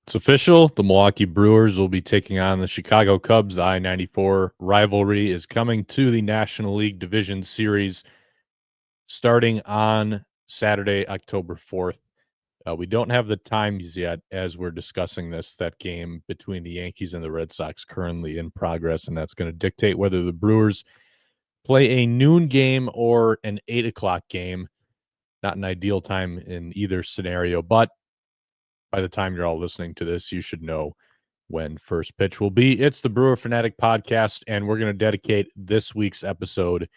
It's official. The Milwaukee Brewers will be taking on the Chicago Cubs. The I-94 rivalry is coming to the National League Division Series starting on Saturday, October 4th. We don't have the times yet as we're discussing this. That game between the Yankees and the Red Sox currently in progress, and that's going to dictate whether the Brewers play a noon game or an 8 o'clock game. Not an ideal time in either scenario, but by the time you're all listening to this, you should know when first pitch will be. It's the Brewer Fanatic podcast, and we're going to dedicate this week's episode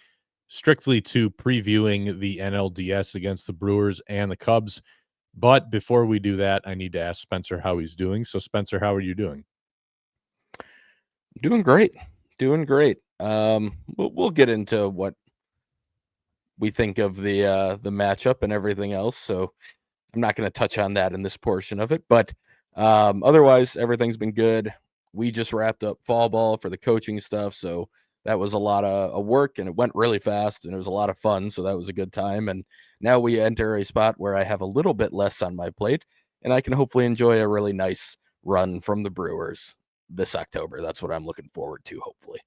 strictly to previewing the NLDS against the Brewers and the Cubs. But before we do that, I need to ask Spencer how he's doing. So, Spencer, how are you doing? Doing great. Doing great. We'll get into what we think of the matchup and everything else. So I'm not going to touch on that in this portion of it, but otherwise everything's been good. We just wrapped up fall ball for the coaching stuff, so that was a lot of work, and it went really fast, and it was a lot of fun. So that was a good time, and now we enter a spot where I have a little bit less on my plate, and I can hopefully enjoy a really nice run from the Brewers this October. That's what I'm looking forward to, hopefully.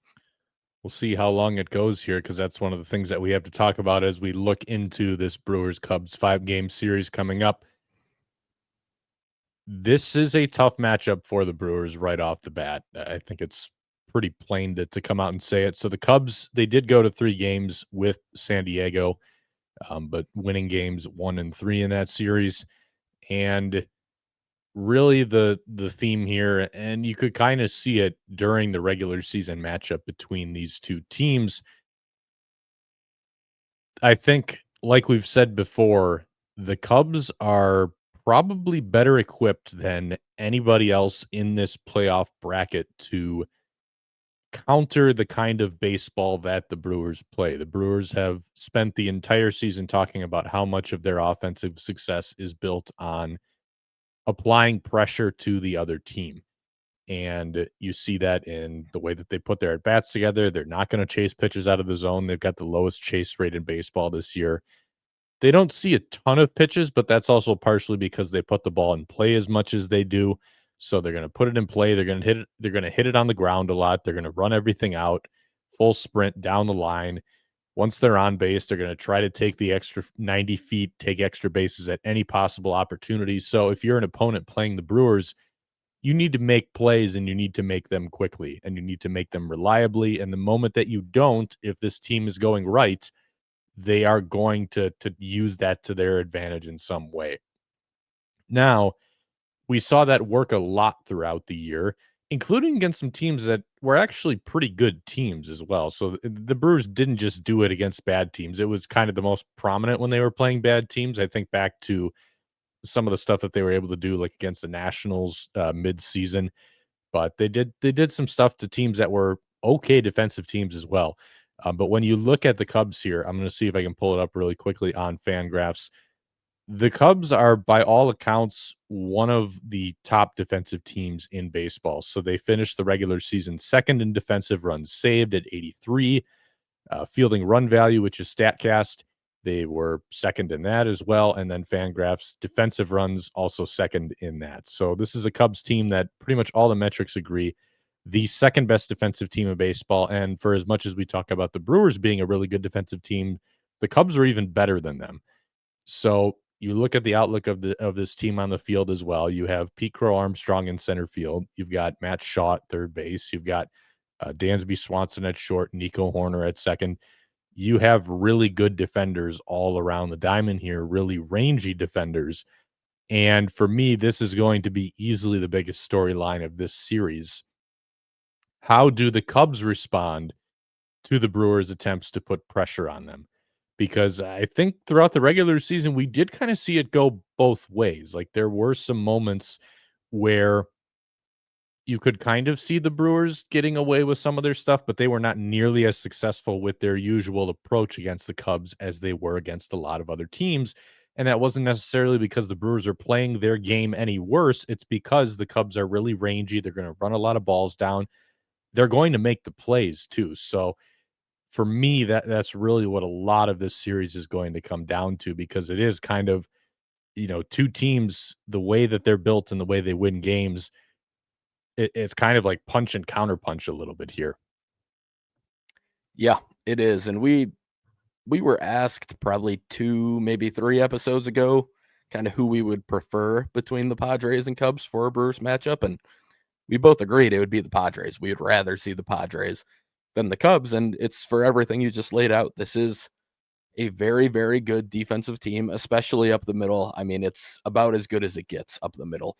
We'll see how long it goes here because that's one of the things that we have to talk about as we look into this Brewers Cubs 5-game series coming up. This is a tough matchup for the Brewers right off the bat. I think it's pretty plain to come out and say it. So the Cubs, they did go to 3 games with San Diego, but winning games 1 and 3 in that series. And really the theme here, and you could kind of see it during the regular season matchup between these two teams. I think, like we've said before, the Cubs are probably better equipped than anybody else in this playoff bracket to counter the kind of baseball that the Brewers play. The Brewers have spent the entire season talking about how much of their offensive success is built on applying pressure to the other team. And you see that in the way that they put their at bats together. They're not going to chase pitches out of the zone. They've got the lowest chase rate in baseball this year. They don't see a ton of pitches, but that's also partially because they put the ball in play as much as they do. So they're going to put it in play. They're going to hit it. They're going to hit it on the ground a lot. They're going to run everything out, full sprint down the line. Once they're on base, they're going to try to take the extra 90 feet, take extra bases at any possible opportunity. So if you're an opponent playing the Brewers, you need to make plays and you need to make them quickly and you need to make them reliably. And the moment that you don't, if this team is going right, they are going to use that to their advantage in some way. Now, we saw that work a lot throughout the year, including against some teams that were actually pretty good teams as well. So the Brewers didn't just do it against bad teams. It was kind of the most prominent when they were playing bad teams. I think back to some of the stuff that they were able to do, like against the Nationals mid-season, but they did some stuff to teams that were okay defensive teams as well. But when you look at the Cubs here, I'm going to see if I can pull it up really quickly on Fangraphs. The Cubs are, by all accounts, one of the top defensive teams in baseball. So they finished the regular season second in defensive runs saved at 83. Fielding run value, which is StatCast, they were second in that as well. And then Fangraphs defensive runs also second in that. So this is a Cubs team that pretty much all the metrics agree the second best defensive team in baseball. And for as much as we talk about the Brewers being a really good defensive team, the Cubs are even better than them. So you look at the outlook of this team on the field as well. You have Pete Crow Armstrong in center field. You've got Matt Shaw at third base. You've got Dansby Swanson at short, Nico Horner at second. You have really good defenders all around the diamond here, really rangy defenders. And for me, this is going to be easily the biggest storyline of this series. How do the Cubs respond to the Brewers' attempts to put pressure on them? Because I think throughout the regular season, we did kind of see it go both ways. Like there were some moments where you could kind of see the Brewers getting away with some of their stuff, but they were not nearly as successful with their usual approach against the Cubs as they were against a lot of other teams. And that wasn't necessarily because the Brewers are playing their game any worse. It's because the Cubs are really rangy. They're going to run a lot of balls down. They're going to make the plays too. So for me, that's really what a lot of this series is going to come down to, because it is kind of two teams, the way that they're built and the way they win games, it's kind of like punch and counterpunch a little bit here. Yeah, it is. And we were asked probably 2, maybe 3 episodes ago, kind of who we would prefer between the Padres and Cubs for a Brewers matchup. And we both agreed it would be the Padres. We would rather see the Padres than the Cubs. And it's for everything you just laid out. This is a very, very good defensive team, especially up the middle. I mean, it's about as good as it gets up the middle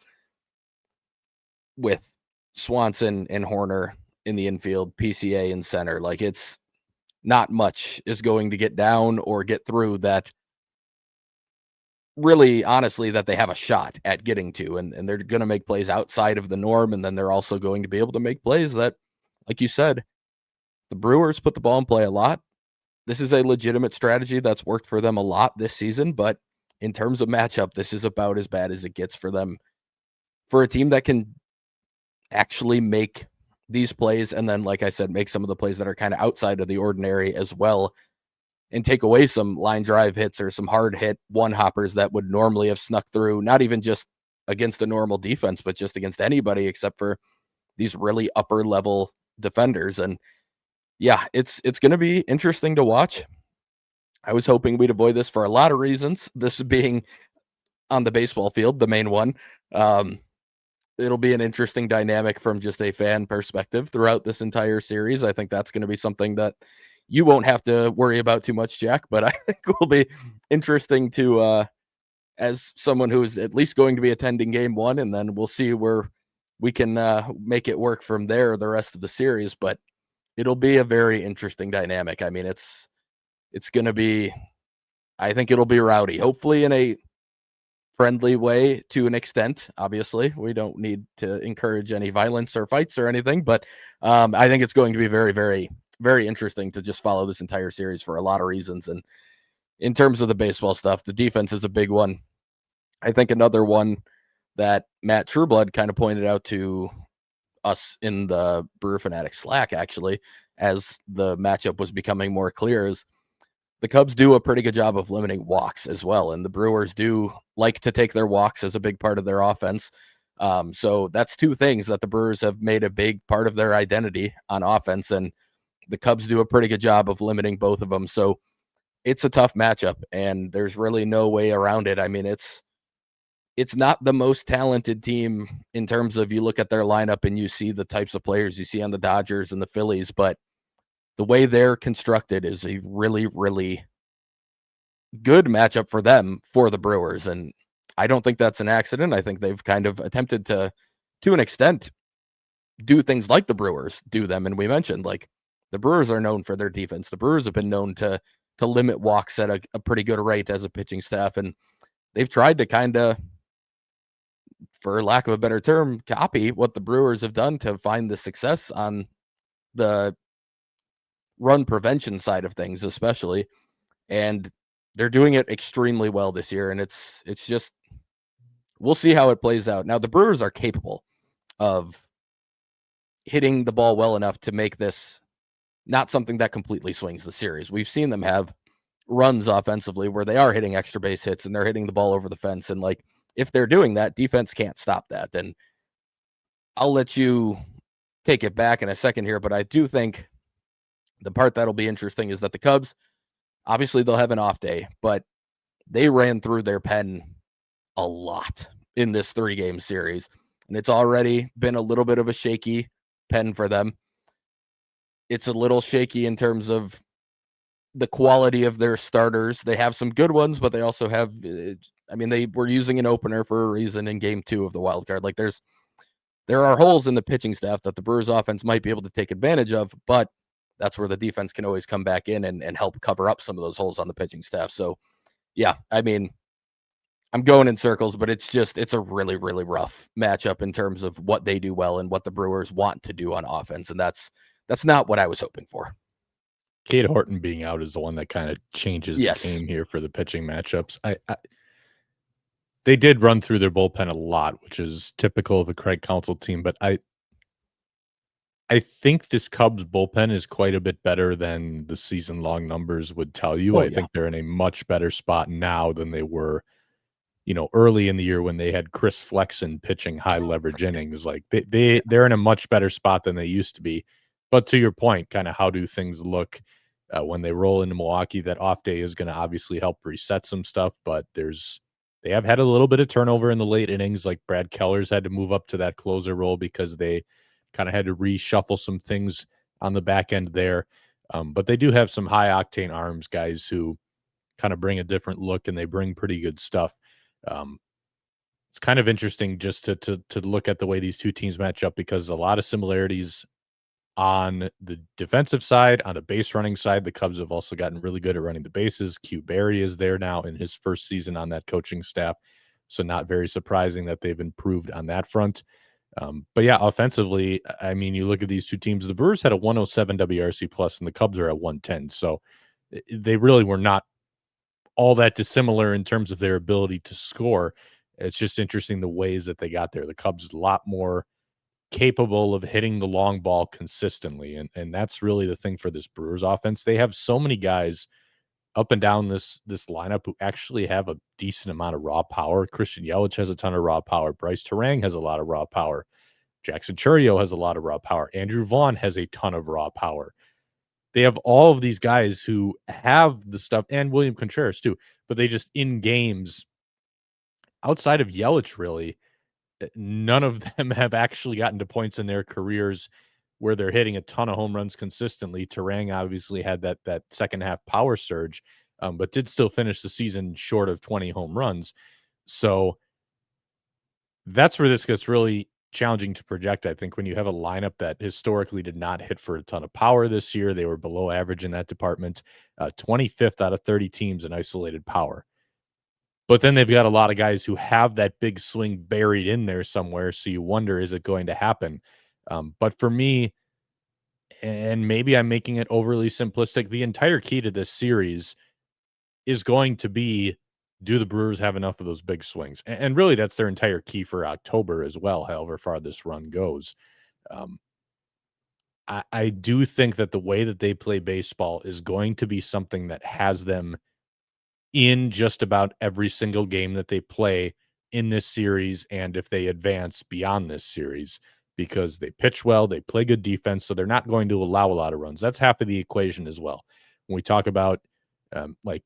with Swanson and Horner in the infield, PCA in center. Like, it's not much is going to get down or get through that really, honestly, that they have a shot at getting to. And they're going to make plays outside of the norm. And then they're also going to be able to make plays that, like you said, the Brewers put the ball in play a lot. This is a legitimate strategy that's worked for them a lot this season, but in terms of matchup, this is about as bad as it gets for them. For a team that can actually make these plays and then, like I said, make some of the plays that are kind of outside of the ordinary as well, and take away some line drive hits or some hard hit one hoppers that would normally have snuck through, not even just against a normal defense, but just against anybody except for these really upper level defenders. And yeah, it's going to be interesting to watch. I was hoping we'd avoid this for a lot of reasons. This being on the baseball field, the main one. It'll be an interesting dynamic from just a fan perspective throughout this entire series. I think that's going to be something that you won't have to worry about too much, Jack, but I think will be interesting to, as someone who's at least going to be attending game one, and then we'll see where we can make it work from there the rest of the series. But it'll be a very interesting dynamic. I mean, it's going to be, I think it'll be rowdy, hopefully in a friendly way to an extent. Obviously, we don't need to encourage any violence or fights or anything, but I think it's going to be very, very, very interesting to just follow this entire series for a lot of reasons. And in terms of the baseball stuff, the defense is a big one. I think another one that Matt Trueblood kind of pointed out to us in the Brewer Fanatic Slack, actually, as the matchup was becoming more clear, is the Cubs do a pretty good job of limiting walks as well. And the Brewers do like to take their walks as a big part of their offense. So that's two things that the Brewers have made a big part of their identity on offense. And the Cubs do a pretty good job of limiting both of them. So it's a tough matchup, and there's really no way around it. I mean, it's not the most talented team in terms of, you look at their lineup and you see the types of players you see on the Dodgers and the Phillies, but the way they're constructed is a really, really good matchup for them, for the Brewers. And I don't think that's an accident. I think they've kind of attempted to an extent, do things like the Brewers do them. And we mentioned, like, the Brewers are known for their defense. The Brewers have been known to limit walks at a pretty good rate as a pitching staff. And they've tried to kind of, for lack of a better term, copy what the Brewers have done to find the success on the run prevention side of things, especially. And they're doing it extremely well this year. And it's just, we'll see how it plays out. Now, the Brewers are capable of hitting the ball well enough to make this not something that completely swings the series. We've seen them have runs offensively where they are hitting extra base hits and they're hitting the ball over the fence. And, like, if they're doing that, defense can't stop that. Then I'll let you take it back in a second here, but I do think the part that'll be interesting is that the Cubs, obviously they'll have an off day, but they ran through their pen a lot in this 3-game series. And it's already been a little bit of a shaky pen for them. It's a little shaky in terms of the quality of their starters. They have some good ones, but they also have, I mean, they were using an opener for a reason in game 2 of the wild card. Like, there are holes in the pitching staff that the Brewers offense might be able to take advantage of, but that's where the defense can always come back in and help cover up some of those holes on the pitching staff. So yeah, I mean, I'm going in circles, but it's a really, really rough matchup in terms of what they do well and what the Brewers want to do on offense. And that's not what I was hoping for. Cade Horton being out is the one that kind of changes Yes. the game here for the pitching matchups. They did run through their bullpen a lot, which is typical of a Craig Counsell team, but I think this Cubs bullpen is quite a bit better than the season-long numbers would tell you. I think they're in a much better spot now than they were early in the year when they had Chris Flexen pitching high leverage innings. Like they're in a much better spot than they used to be. But to your point, kind of how do things look when they roll into Milwaukee? That off day is going to obviously help reset some stuff, but they have had a little bit of turnover in the late innings. Like Brad Keller's had to move up to that closer role because they kind of had to reshuffle some things on the back end there. But they do have some high octane arms guys who kind of bring a different look, and they bring pretty good stuff. Um, it's kind of interesting just to look at the way these two teams match up, because a lot of similarities on the defensive side. On the base running side, the Cubs have also gotten really good at running the bases. Q Barry is there now in his first season on that coaching staff, so not very surprising that they've improved on that front. But yeah, offensively, I mean, you look at these two teams. The Brewers had a 107 WRC plus, and the Cubs are at 110. So they really were not all that dissimilar in terms of their ability to score. It's just interesting the ways that they got there. The Cubs a lot more capable of hitting the long ball consistently, and that's really the thing for this Brewers offense. They have so many guys up and down this lineup who actually have a decent amount of raw power. Christian Yelich has a ton of raw power. Bryce Terang has a lot of raw power. Jackson Chourio has a lot of raw power. Andrew Vaughn has a ton of raw power. They have all of these guys who have the stuff, and William Contreras too, but they just in games outside of Yelich, really, none of them have actually gotten to points in their careers where they're hitting a ton of home runs consistently. Terang obviously had that second half power surge, but did still finish the season short of 20 home runs. So that's where this gets really challenging to project. I think when you have a lineup that historically did not hit for a ton of power this year, they were below average in that department, 25th out of 30 teams in isolated power. But then they've got a lot of guys who have that big swing buried in there somewhere. So you wonder, is it going to happen? But for me, and maybe I'm making it overly simplistic, the entire key to this series is going to be, do the Brewers have enough of those big swings? And really, that's their entire key for October as well, however far this run goes. Um, I do think that the way that they play baseball is going to be something that has them in just about every single game that they play in this series, and if they advance beyond this series, because they pitch well, they play good defense, so they're not going to allow a lot of runs. That's half of the equation as well. When we talk about like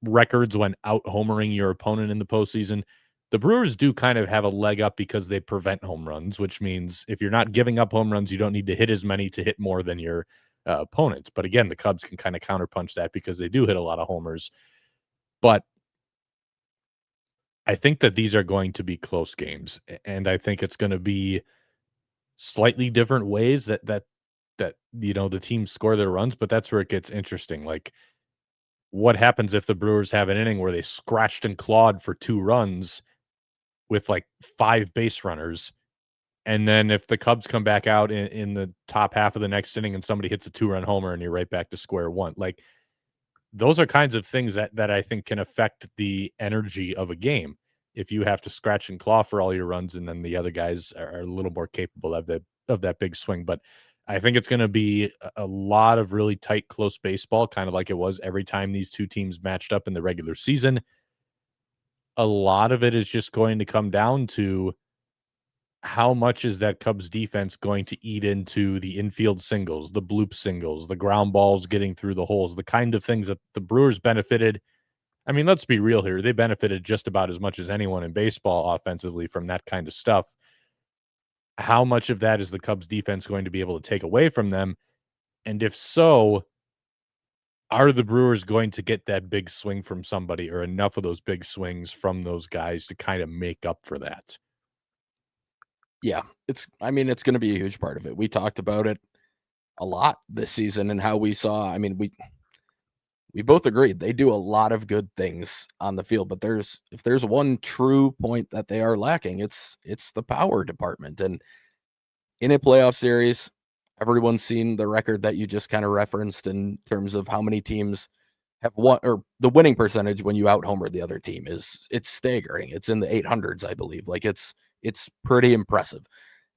records when out homering your opponent in the postseason, the Brewers do kind of have a leg up because they prevent home runs, which means if you're not giving up home runs, you don't need to hit as many to hit more than your opponents. But again, the Cubs can kind of counterpunch that because they do hit a lot of homers. But I think that these are going to be close games, and I think it's going to be slightly different ways that the teams score their runs. But that's where it gets interesting. Like, what happens if the Brewers have an inning where they scratched and clawed for 2 runs with like 5 base runners, and then if the Cubs come back out in the top half of the next inning and somebody hits a 2-run homer and you're right back to square one? Like, those are kinds of things that I think can affect the energy of a game. If you have to scratch and claw for all your runs, and then the other guys are a little more capable of that big swing. But I think it's going to be a lot of really tight, close baseball, kind of like it was every time these two teams matched up in the regular season. A lot of it is just going to come down to how much is that Cubs defense going to eat into the infield singles, the bloop singles, the ground balls getting through the holes, the kind of things that the Brewers benefited. I mean, let's be real here. They benefited just about as much as anyone in baseball offensively from that kind of stuff. How much of that is the Cubs defense going to be able to take away from them? And if so, are the Brewers going to get that big swing from somebody, or enough of those big swings from those guys to kind of make up for that? Yeah, it's going to be a huge part of it. We talked about it a lot this season and how we saw, we both agreed they do a lot of good things on the field, but if there's one true point that they are lacking, it's the power department. And in a playoff series, everyone's seen the record that you just kind of referenced in terms of how many teams have won, or the winning percentage when you out homer the other team it's staggering. It's in the 800s, I believe. Like it's pretty impressive,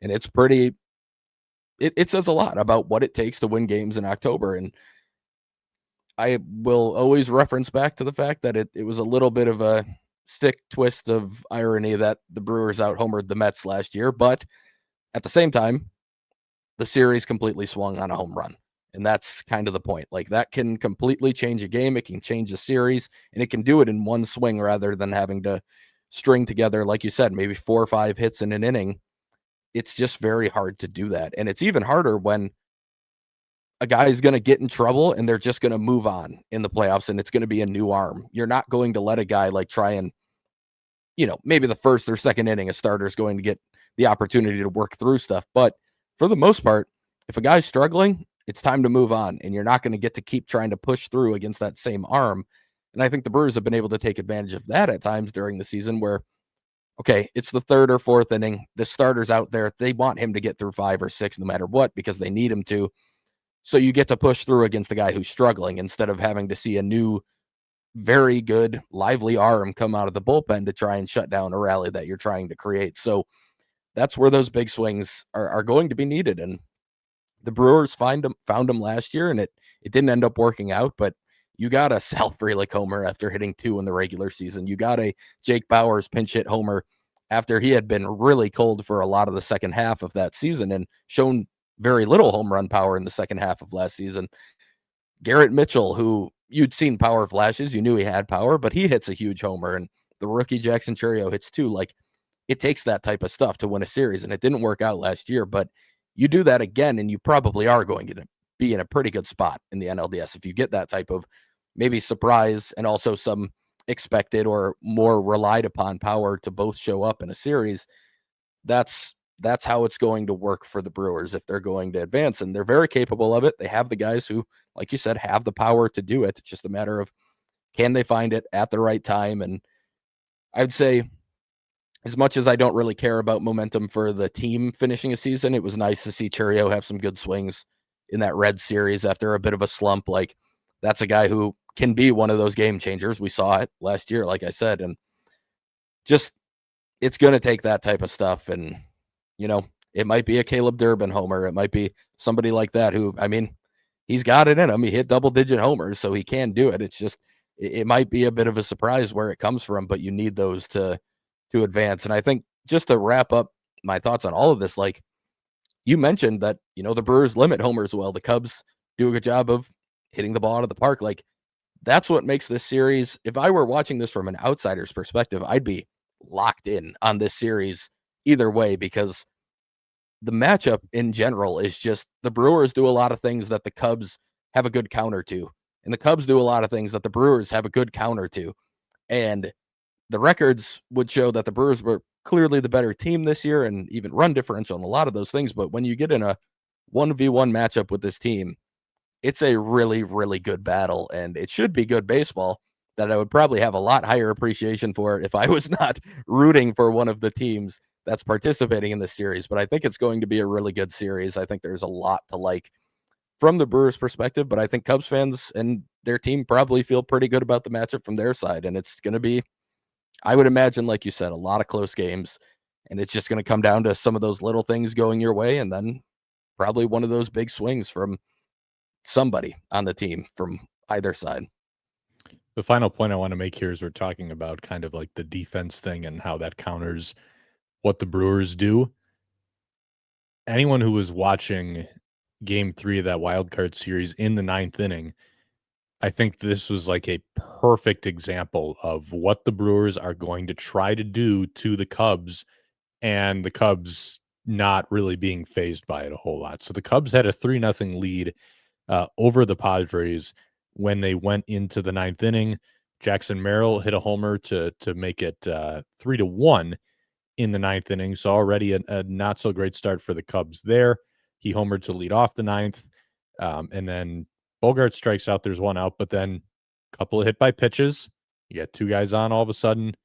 and it says a lot about what it takes to win games in October. And I will always reference back to the fact that it was a little bit of a sick twist of irony that the Brewers out-homered the Mets last year, but at the same time, the series completely swung on a home run. And that's kind of the point. Like, that can completely change a game. It can change a series, and it can do it in one swing rather than having to string together, like you said, maybe 4 or 5 hits in an inning. It's just very hard to do that. And it's even harder when a guy is going to get in trouble and they're just going to move on in the playoffs and it's going to be a new arm. You're not going to let a guy like try and, maybe the first or second inning, a starter is going to get the opportunity to work through stuff. But for the most part, if a guy's struggling, it's time to move on. And you're not going to get to keep trying to push through against that same arm. And I think the Brewers have been able to take advantage of that at times during the season where, okay, it's the third or fourth inning. The starter's out there. They want him to get through 5 or 6 no matter what because they need him to. So you get to push through against the guy who's struggling instead of having to see a new, very good, lively arm come out of the bullpen to try and shut down a rally that you're trying to create. So that's where those big swings are going to be needed. And the Brewers found them last year, and it didn't end up working out. But you got a Sal Frelick homer after hitting 2 in the regular season. You got a Jake Bauers pinch hit homer after he had been really cold for a lot of the second half of that season and shown very little home run power in the second half of last season. Garrett Mitchell, who you'd seen power flashes, you knew he had power, but he hits a huge homer, and the rookie Jackson Churio hits 2. Like, it takes that type of stuff to win a series, and it didn't work out last year, but you do that again, and you probably are going to be in a pretty good spot in the NLDS if you get that type of maybe surprise and also some expected or more relied upon power to both show up in a series. That's how it's going to work for the Brewers if they're going to advance, and they're very capable of it. They have the guys who, like you said, have the power to do it. It's just a matter of, can they find it at the right time? And I'd say, as much as I don't really care about momentum for the team finishing a season, it was nice to see Churio have some good swings in that Red series after a bit of a slump. Like, that's a guy who can be one of those game changers. We saw it last year, like I said, and just, it's going to take that type of stuff. And, it might be a Caleb Durbin homer. It might be somebody like that who, I mean, he's got it in him. He hit double-digit homers, so he can do it. It's just, it might be a bit of a surprise where it comes from, but you need those to advance. And I think, just to wrap up my thoughts on all of this, like you mentioned that, the Brewers limit homers well. The Cubs do a good job of hitting the ball out of the park. Like, that's what makes this series. If I were watching this from an outsider's perspective, I'd be locked in on this series either way, because the matchup in general is just, the Brewers do a lot of things that the Cubs have a good counter to, and the Cubs do a lot of things that the Brewers have a good counter to. And the records would show that the Brewers were clearly the better team this year and even run differential and a lot of those things. But when you get in a 1v1 matchup with this team, it's a really, really good battle, and it should be good baseball that I would probably have a lot higher appreciation for if I was not rooting for one of the teams that's participating in this series. But I think it's going to be a really good series. I think there's a lot to like from the Brewers' perspective, but I think Cubs fans and their team probably feel pretty good about the matchup from their side. And it's going to be, I would imagine, like you said, a lot of close games, and it's just going to come down to some of those little things going your way, and then probably one of those big swings from somebody on the team from either side. The final point I want to make here is we're talking about kind of like the defense thing and how that counters what the Brewers do. Anyone who was watching game 3 of that wild card series in the 9th inning, I think this was like a perfect example of what the Brewers are going to try to do to the Cubs, and the Cubs not really being phased by it a whole lot. So the Cubs had a 3-0 lead over the Padres when they went into the 9th inning. Jackson Merrill hit a homer to make it 3-1 in the 9th inning. So already a not so great start for the Cubs there. He homered to lead off the 9th. And then Bogart strikes out. There's one out, but then a couple of hit by pitches. You get 2 guys on all of a sudden.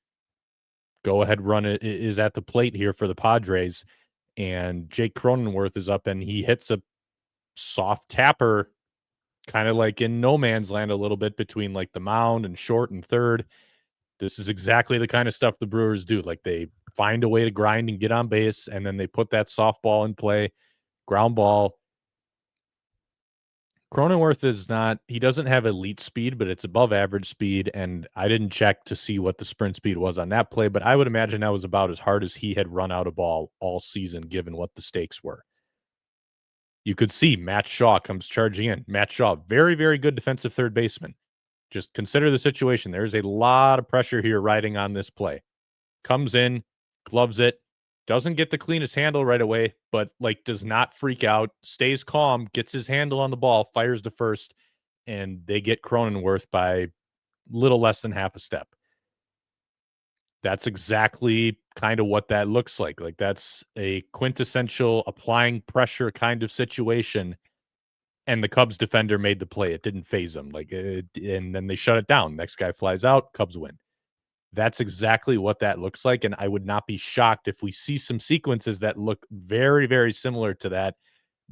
Go ahead run is at the plate here for the Padres. And Jake Cronenworth is up and he hits a soft tapper, kind of like in no man's land a little bit between like the mound and short and third. This is exactly the kind of stuff the Brewers do. Like, they find a way to grind and get on base, and then they put that softball in play, ground ball. Cronenworth is not, he doesn't have elite speed, but it's above average speed. And I didn't check to see what the sprint speed was on that play, but I would imagine that was about as hard as he had run out a ball all season, given what the stakes were. You could see Matt Shaw comes charging in. Matt Shaw, very, very good defensive third baseman. Just consider the situation. There's a lot of pressure here riding on this play. Comes in, gloves it, doesn't get the cleanest handle right away, but like does not freak out, stays calm, gets his handle on the ball, fires to first, and they get Cronenworth by little less than half a step. That's exactly kind of what that looks like. Like that's a quintessential applying pressure kind of situation. And the Cubs defender made the play. It didn't phase them. And then they shut it down. Next guy flies out, Cubs win. That's exactly what that looks like, and I would not be shocked if we see some sequences that look very, very similar to that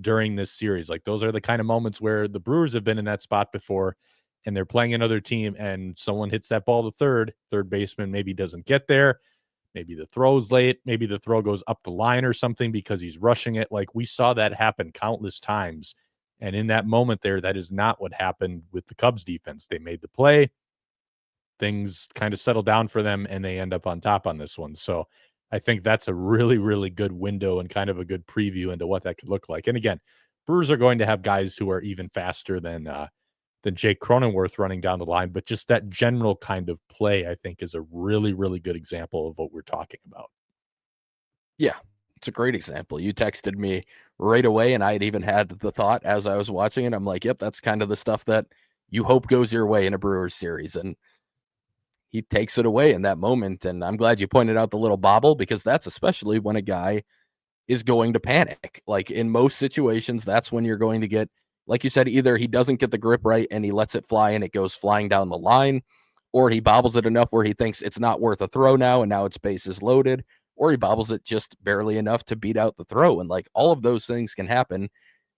during this series. Like, those are the kind of moments where the Brewers have been in that spot before, and they're playing another team, and someone hits that ball to third baseman maybe doesn't get there, maybe the throw's late, maybe the throw goes up the line or something because he's rushing it. Like, we saw that happen countless times, and in that moment there, that is not what happened with the Cubs defense. They made the play, things kind of settle down for them, and they end up on top on this one. So I think that's a really, really good window and kind of a good preview into what that could look like. And again, Brewers are going to have guys who are even faster than Jake Cronenworth running down the line, but just that general kind of play, I think, is a really, really good example of what we're talking about. Yeah, it's a great example. You texted me right away, and I had even had the thought as I was watching it. I'm like, yep, that's kind of the stuff that you hope goes your way in a Brewers series. And he takes it away in that moment. And I'm glad you pointed out the little bobble, because that's especially when a guy is going to panic. Like in most situations, that's when you're going to get, like you said, either he doesn't get the grip right and he lets it fly and it goes flying down the line, or he bobbles it enough where he thinks it's not worth a throw now and now its base is loaded, or he bobbles it just barely enough to beat out the throw. And like all of those things can happen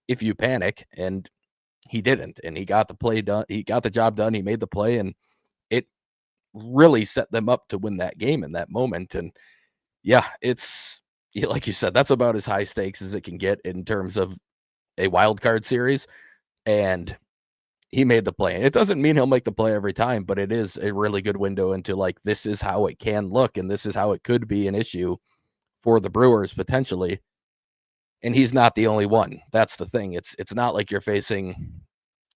if you panic, and he didn't. And he got the play done. He got the job done. He made the play, and it really set them up to win that game in that moment. And yeah, it's like you said, that's about as high stakes as it can get in terms of a wild card series. And he made the play. And it doesn't mean he'll make the play every time, but it is a really good window into like, this is how it can look, and this is how it could be an issue for the Brewers potentially. And he's not the only one. That's the thing. It's not like you're facing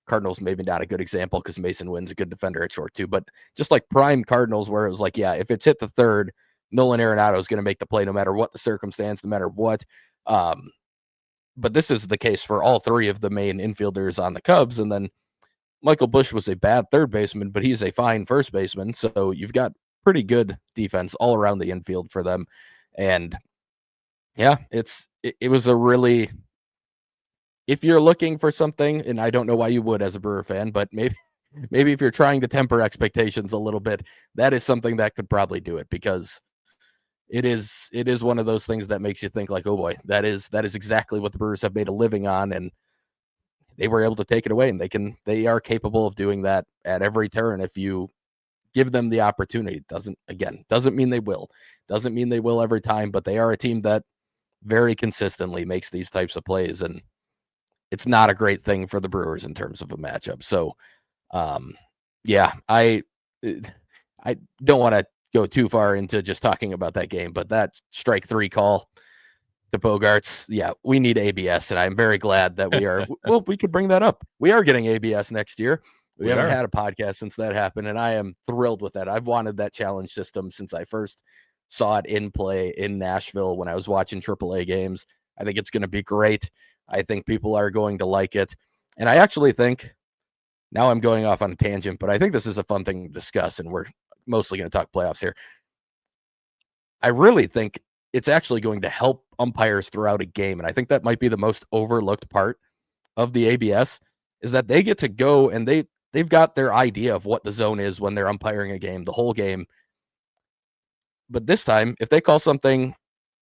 Cardinals, maybe not a good example because Mason Wynn's a good defender at short too, but just like prime Cardinals, where it was like, yeah, if it's hit the third, Nolan Arenado is going to make the play no matter what the circumstance, no matter what. But this is the case for all three of the main infielders on the Cubs. And then Michael Busch was a bad third baseman, but he's a fine first baseman. So you've got pretty good defense all around the infield for them. And yeah, it was a really, if you're looking for something, and I don't know why you would as a Brewer fan, but maybe if you're trying to temper expectations a little bit, that is something that could probably do it, because it is one of those things that makes you think like, oh boy, that is exactly what the Brewers have made a living on, and they were able to take it away, and they are capable of doing that at every turn if you give them the opportunity. Doesn't mean they will. Doesn't mean they will every time, but they are a team that very consistently makes these types of plays, and it's not a great thing for the Brewers in terms of a matchup. So, yeah, I don't want to go too far into just talking about that game, but that strike three call to Bogarts, yeah, we need ABS, and I'm very glad that we are. Well, we could bring that up. We are getting ABS next year. We haven't had a podcast since that happened, and I am thrilled with that. I've wanted that challenge system since I first saw it in play in Nashville when I was watching AAA games. I think it's going to be great. I think people are going to like it. And I actually think, now I'm going off on a tangent, but I think this is a fun thing to discuss, and we're mostly going to talk playoffs here. I really think it's actually going to help umpires throughout a game. And I think that might be the most overlooked part of the ABS, is that they get to go and they've got their idea of what the zone is when they're umpiring a game, the whole game. But this time, if they call something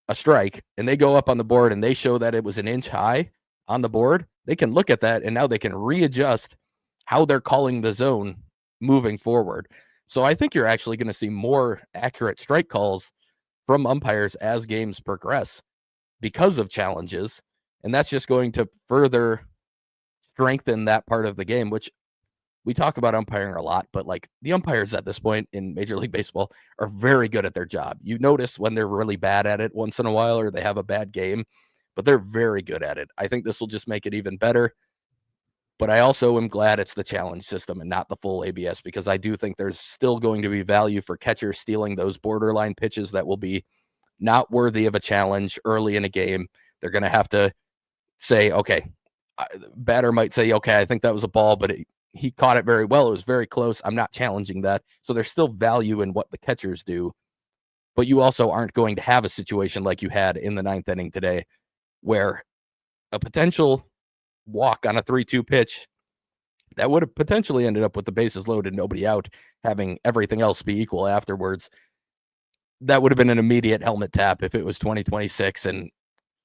a strike and they go up on the board and they show that it was an inch high on the board, they can look at that and now they can readjust how they're calling the zone moving forward. So I think you're actually going to see more accurate strike calls from umpires as games progress because of challenges. And that's just going to further strengthen that part of the game, which we talk about umpiring a lot, but like the umpires at this point in Major League Baseball are very good at their job. You notice when they're really bad at it once in a while, or they have a bad game, but they're very good at it. I think this will just make it even better. But I also am glad it's the challenge system and not the full ABS, because I do think there's still going to be value for catchers stealing those borderline pitches that will be not worthy of a challenge early in a game. They're going to have to say, okay, batter might say, okay, I think that was a ball, but he caught it very well. It was very close. I'm not challenging that. So there's still value in what the catchers do, but you also aren't going to have a situation like you had in the ninth inning today, where a potential walk on a 3-2 pitch that would have potentially ended up with the bases loaded, nobody out, having everything else be equal afterwards. That would have been an immediate helmet tap if it was 2026, and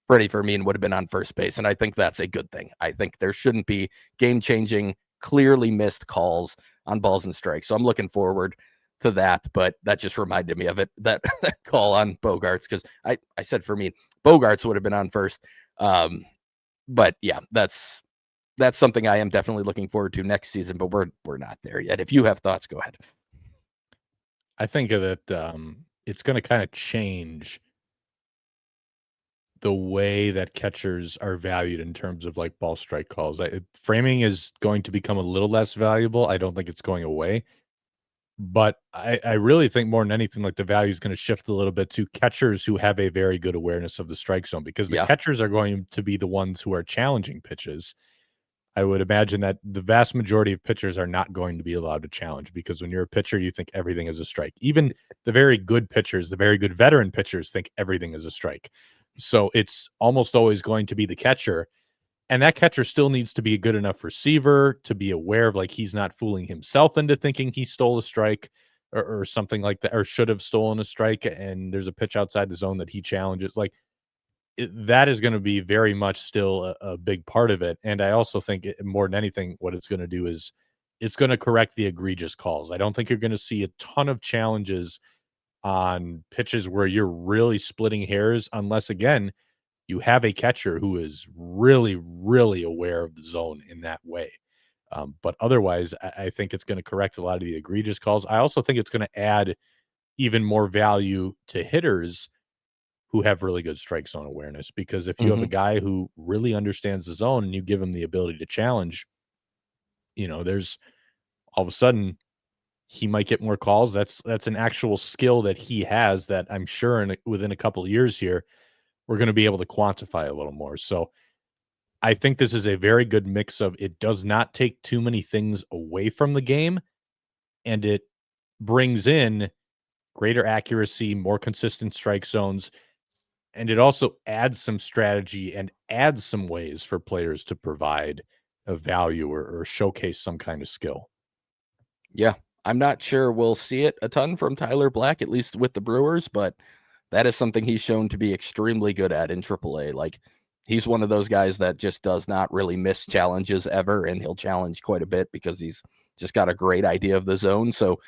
Freddie Fermin would have been on first base. And I think that's a good thing. I think there shouldn't be game-changing, clearly missed calls on balls and strikes. So I'm looking forward to that, but that just reminded me of it, that call on Bogaerts, because I said Fermin. Bogaerts would have been on first. But yeah, that's something I am definitely looking forward to next season, but we're not there yet. If you have thoughts, go ahead. I think that it's going to kind of change the way that catchers are valued in terms of like ball strike calls. Framing is going to become a little less valuable. I don't think it's going away, but I really think more than anything, like the value is going to shift a little bit to catchers who have a very good awareness of the strike zone, because the catchers are going to be the ones who are challenging pitches. I would imagine that the vast majority of pitchers are not going to be allowed to challenge, because when you're a pitcher, you think everything is a strike. Even the very good pitchers, the very good veteran pitchers, think everything is a strike. So it's almost always going to be the catcher. And that catcher still needs to be a good enough receiver to be aware of, like, he's not fooling himself into thinking he stole a strike or something like that, or should have stolen a strike, and there's a pitch outside the zone that he challenges. Like, that is going to be very much still a big part of it. And I also think more than anything, what it's going to do is it's going to correct the egregious calls. I don't think you're going to see a ton of challenges on pitches where you're really splitting hairs, unless, again, you have a catcher who is really, really aware of the zone in that way. But otherwise, I think it's going to correct a lot of the egregious calls. I also think it's going to add even more value to hitters who have really good strike zone awareness, because if you have a guy who really understands the zone and you give him the ability to challenge, there's all of a sudden he might get more calls. That's an actual skill that he has that I'm sure within a couple of years here, we're going to be able to quantify a little more. So I think this is a very good mix of, it does not take too many things away from the game, and it brings in greater accuracy, more consistent strike zones, and it also adds some strategy and adds some ways for players to provide a value or showcase some kind of skill. Yeah, I'm not sure we'll see it a ton from Tyler Black, at least with the Brewers, but that is something he's shown to be extremely good at in AAA. Like, he's one of those guys that just does not really miss challenges ever, and he'll challenge quite a bit because he's just got a great idea of the zone. So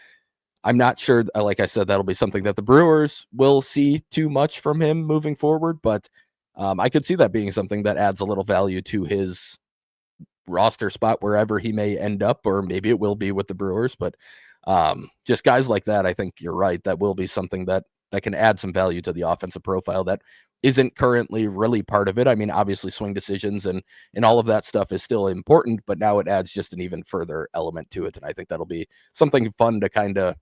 I'm not sure, like I said, that'll be something that the Brewers will see too much from him moving forward, but I could see that being something that adds a little value to his roster spot wherever he may end up, or maybe it will be with the Brewers. But just guys like that, I think you're right, that will be something that can add some value to the offensive profile that isn't currently really part of it. I mean, obviously swing decisions and all of that stuff is still important, but now it adds just an even further element to it. And I think that'll be something fun to kind of,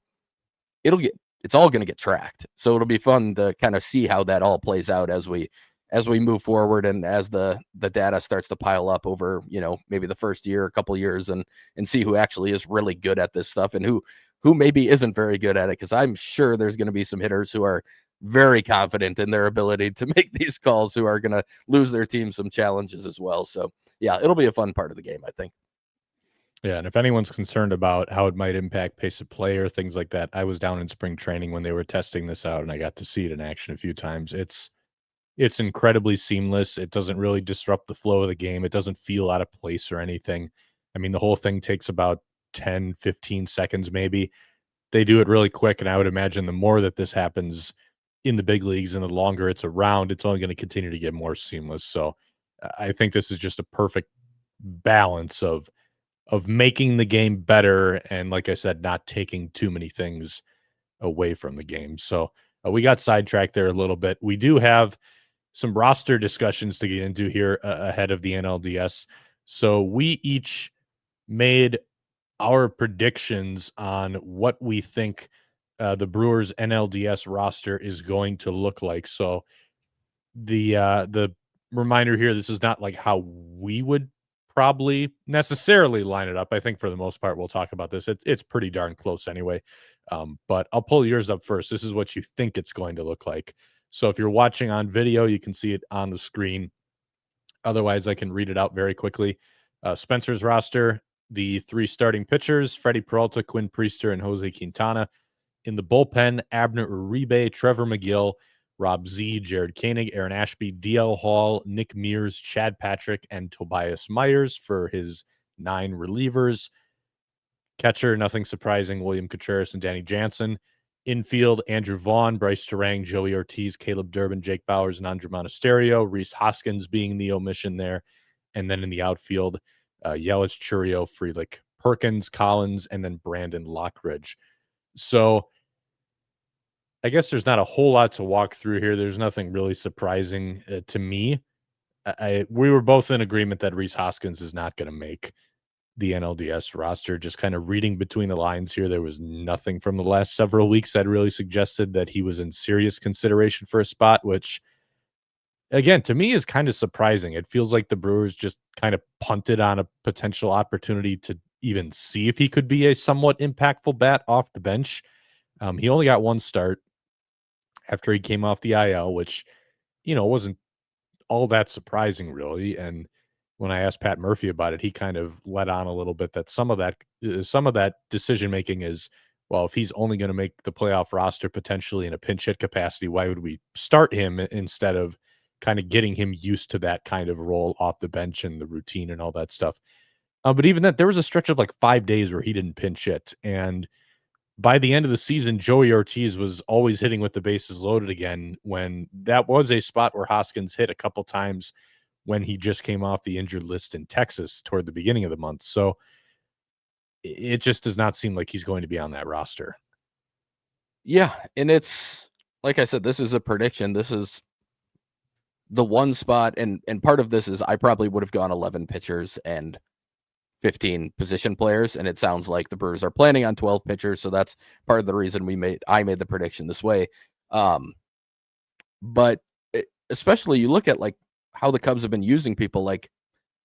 it's all going to get tracked. So it'll be fun to kind of see how that all plays out as we move forward, and as the data starts to pile up over, maybe the first year, a couple years, and see who actually is really good at this stuff and who maybe isn't very good at it. Because I'm sure there's going to be some hitters who are very confident in their ability to make these calls, who are going to lose their team some challenges as well. So yeah, it'll be a fun part of the game, I think. Yeah, and if anyone's concerned about how it might impact pace of play or things like that, I was down in spring training when they were testing this out, and I got to see it in action a few times. It's incredibly seamless. It doesn't really disrupt the flow of the game. It doesn't feel out of place or anything. I mean, the whole thing takes about 10, 15 seconds maybe. They do it really quick, and I would imagine the more that this happens in the big leagues and the longer it's around, it's only going to continue to get more seamless. So I think this is just a perfect balance of making the game better and, like I said, not taking too many things away from the game. So we got sidetracked there a little bit. We do have some roster discussions to get into here ahead of the NLDS. So we each made our predictions on what we think the Brewers NLDS roster is going to look like. So the reminder here, this is not like how we would probably necessarily line it up. I think for the most part, we'll talk about this. It's pretty darn close anyway. But I'll pull yours up first. This is what you think it's going to look like. So if you're watching on video, you can see it on the screen. Otherwise, I can read it out very quickly. Spencer's roster, the three starting pitchers, Freddie Peralta, Quinn Priester, and Jose Quintana. In the bullpen, Abner Uribe, Trevor McGill, Rob Z, Jared Koenig, Aaron Ashby, DL Hall, Nick Mears, Chad Patrick, and Tobias Myers for his 9 relievers. Catcher, nothing surprising, William Contreras and Danny Jansen. Infield, Andrew Vaughn, Bryce Terang, Joey Ortiz, Caleb Durbin, Jake Bowers, and Andrew Monasterio. Rhys Hoskins being the omission there. And then in the outfield, Yelich, Churio, Frelick, Perkins, Collins, and then Brandon Lockridge. So I guess there's not a whole lot to walk through here. There's nothing really surprising to me. We were both in agreement that Rhys Hoskins is not going to make the NLDS roster. Just kind of reading between the lines here, there was nothing from the last several weeks that really suggested that he was in serious consideration for a spot, which, again, to me is kind of surprising. It feels like the Brewers just kind of punted on a potential opportunity to even see if he could be a somewhat impactful bat off the bench. He only got 1 start after he came off the IL, which, wasn't all that surprising, really. And when I asked Pat Murphy about it, he kind of let on a little bit that some of that decision making is, well, if he's only going to make the playoff roster potentially in a pinch hit capacity, why would we start him instead of kind of getting him used to that kind of role off the bench and the routine and all that stuff? But even that, there was a stretch of like 5 days where he didn't pinch hit, and by the end of the season, Joey Ortiz was always hitting with the bases loaded again, when that was a spot where Hoskins hit a couple times when he just came off the injured list in Texas toward the beginning of the month. So it just does not seem like he's going to be on that roster. Yeah, and it's like I said, this is a prediction. This is the one spot, and part of this is I probably would have gone 11 pitchers and 15 position players, and it sounds like the Brewers are planning on 12 pitchers, so that's part of the reason I made the prediction this way. But especially you look at like how the Cubs have been using people, like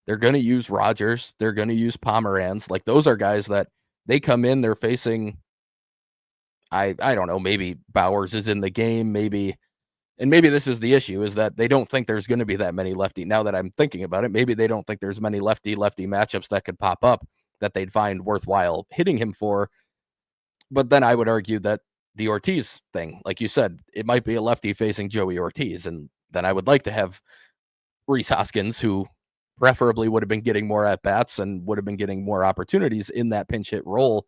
they're going to use Rogers, they're going to use Pomeranz. Like those are guys that they come in, they're facing, I don't know, maybe Bowers is in the game, maybe this is the issue, is that they don't think there's going to be that many lefty. Now that I'm thinking about it, maybe they don't think there's many lefty-lefty matchups that could pop up that they'd find worthwhile hitting him for. But then I would argue that the Ortiz thing, like you said, it might be a lefty facing Joey Ortiz, and then I would like to have Rhys Hoskins, who preferably would have been getting more at-bats and would have been getting more opportunities in that pinch hit role.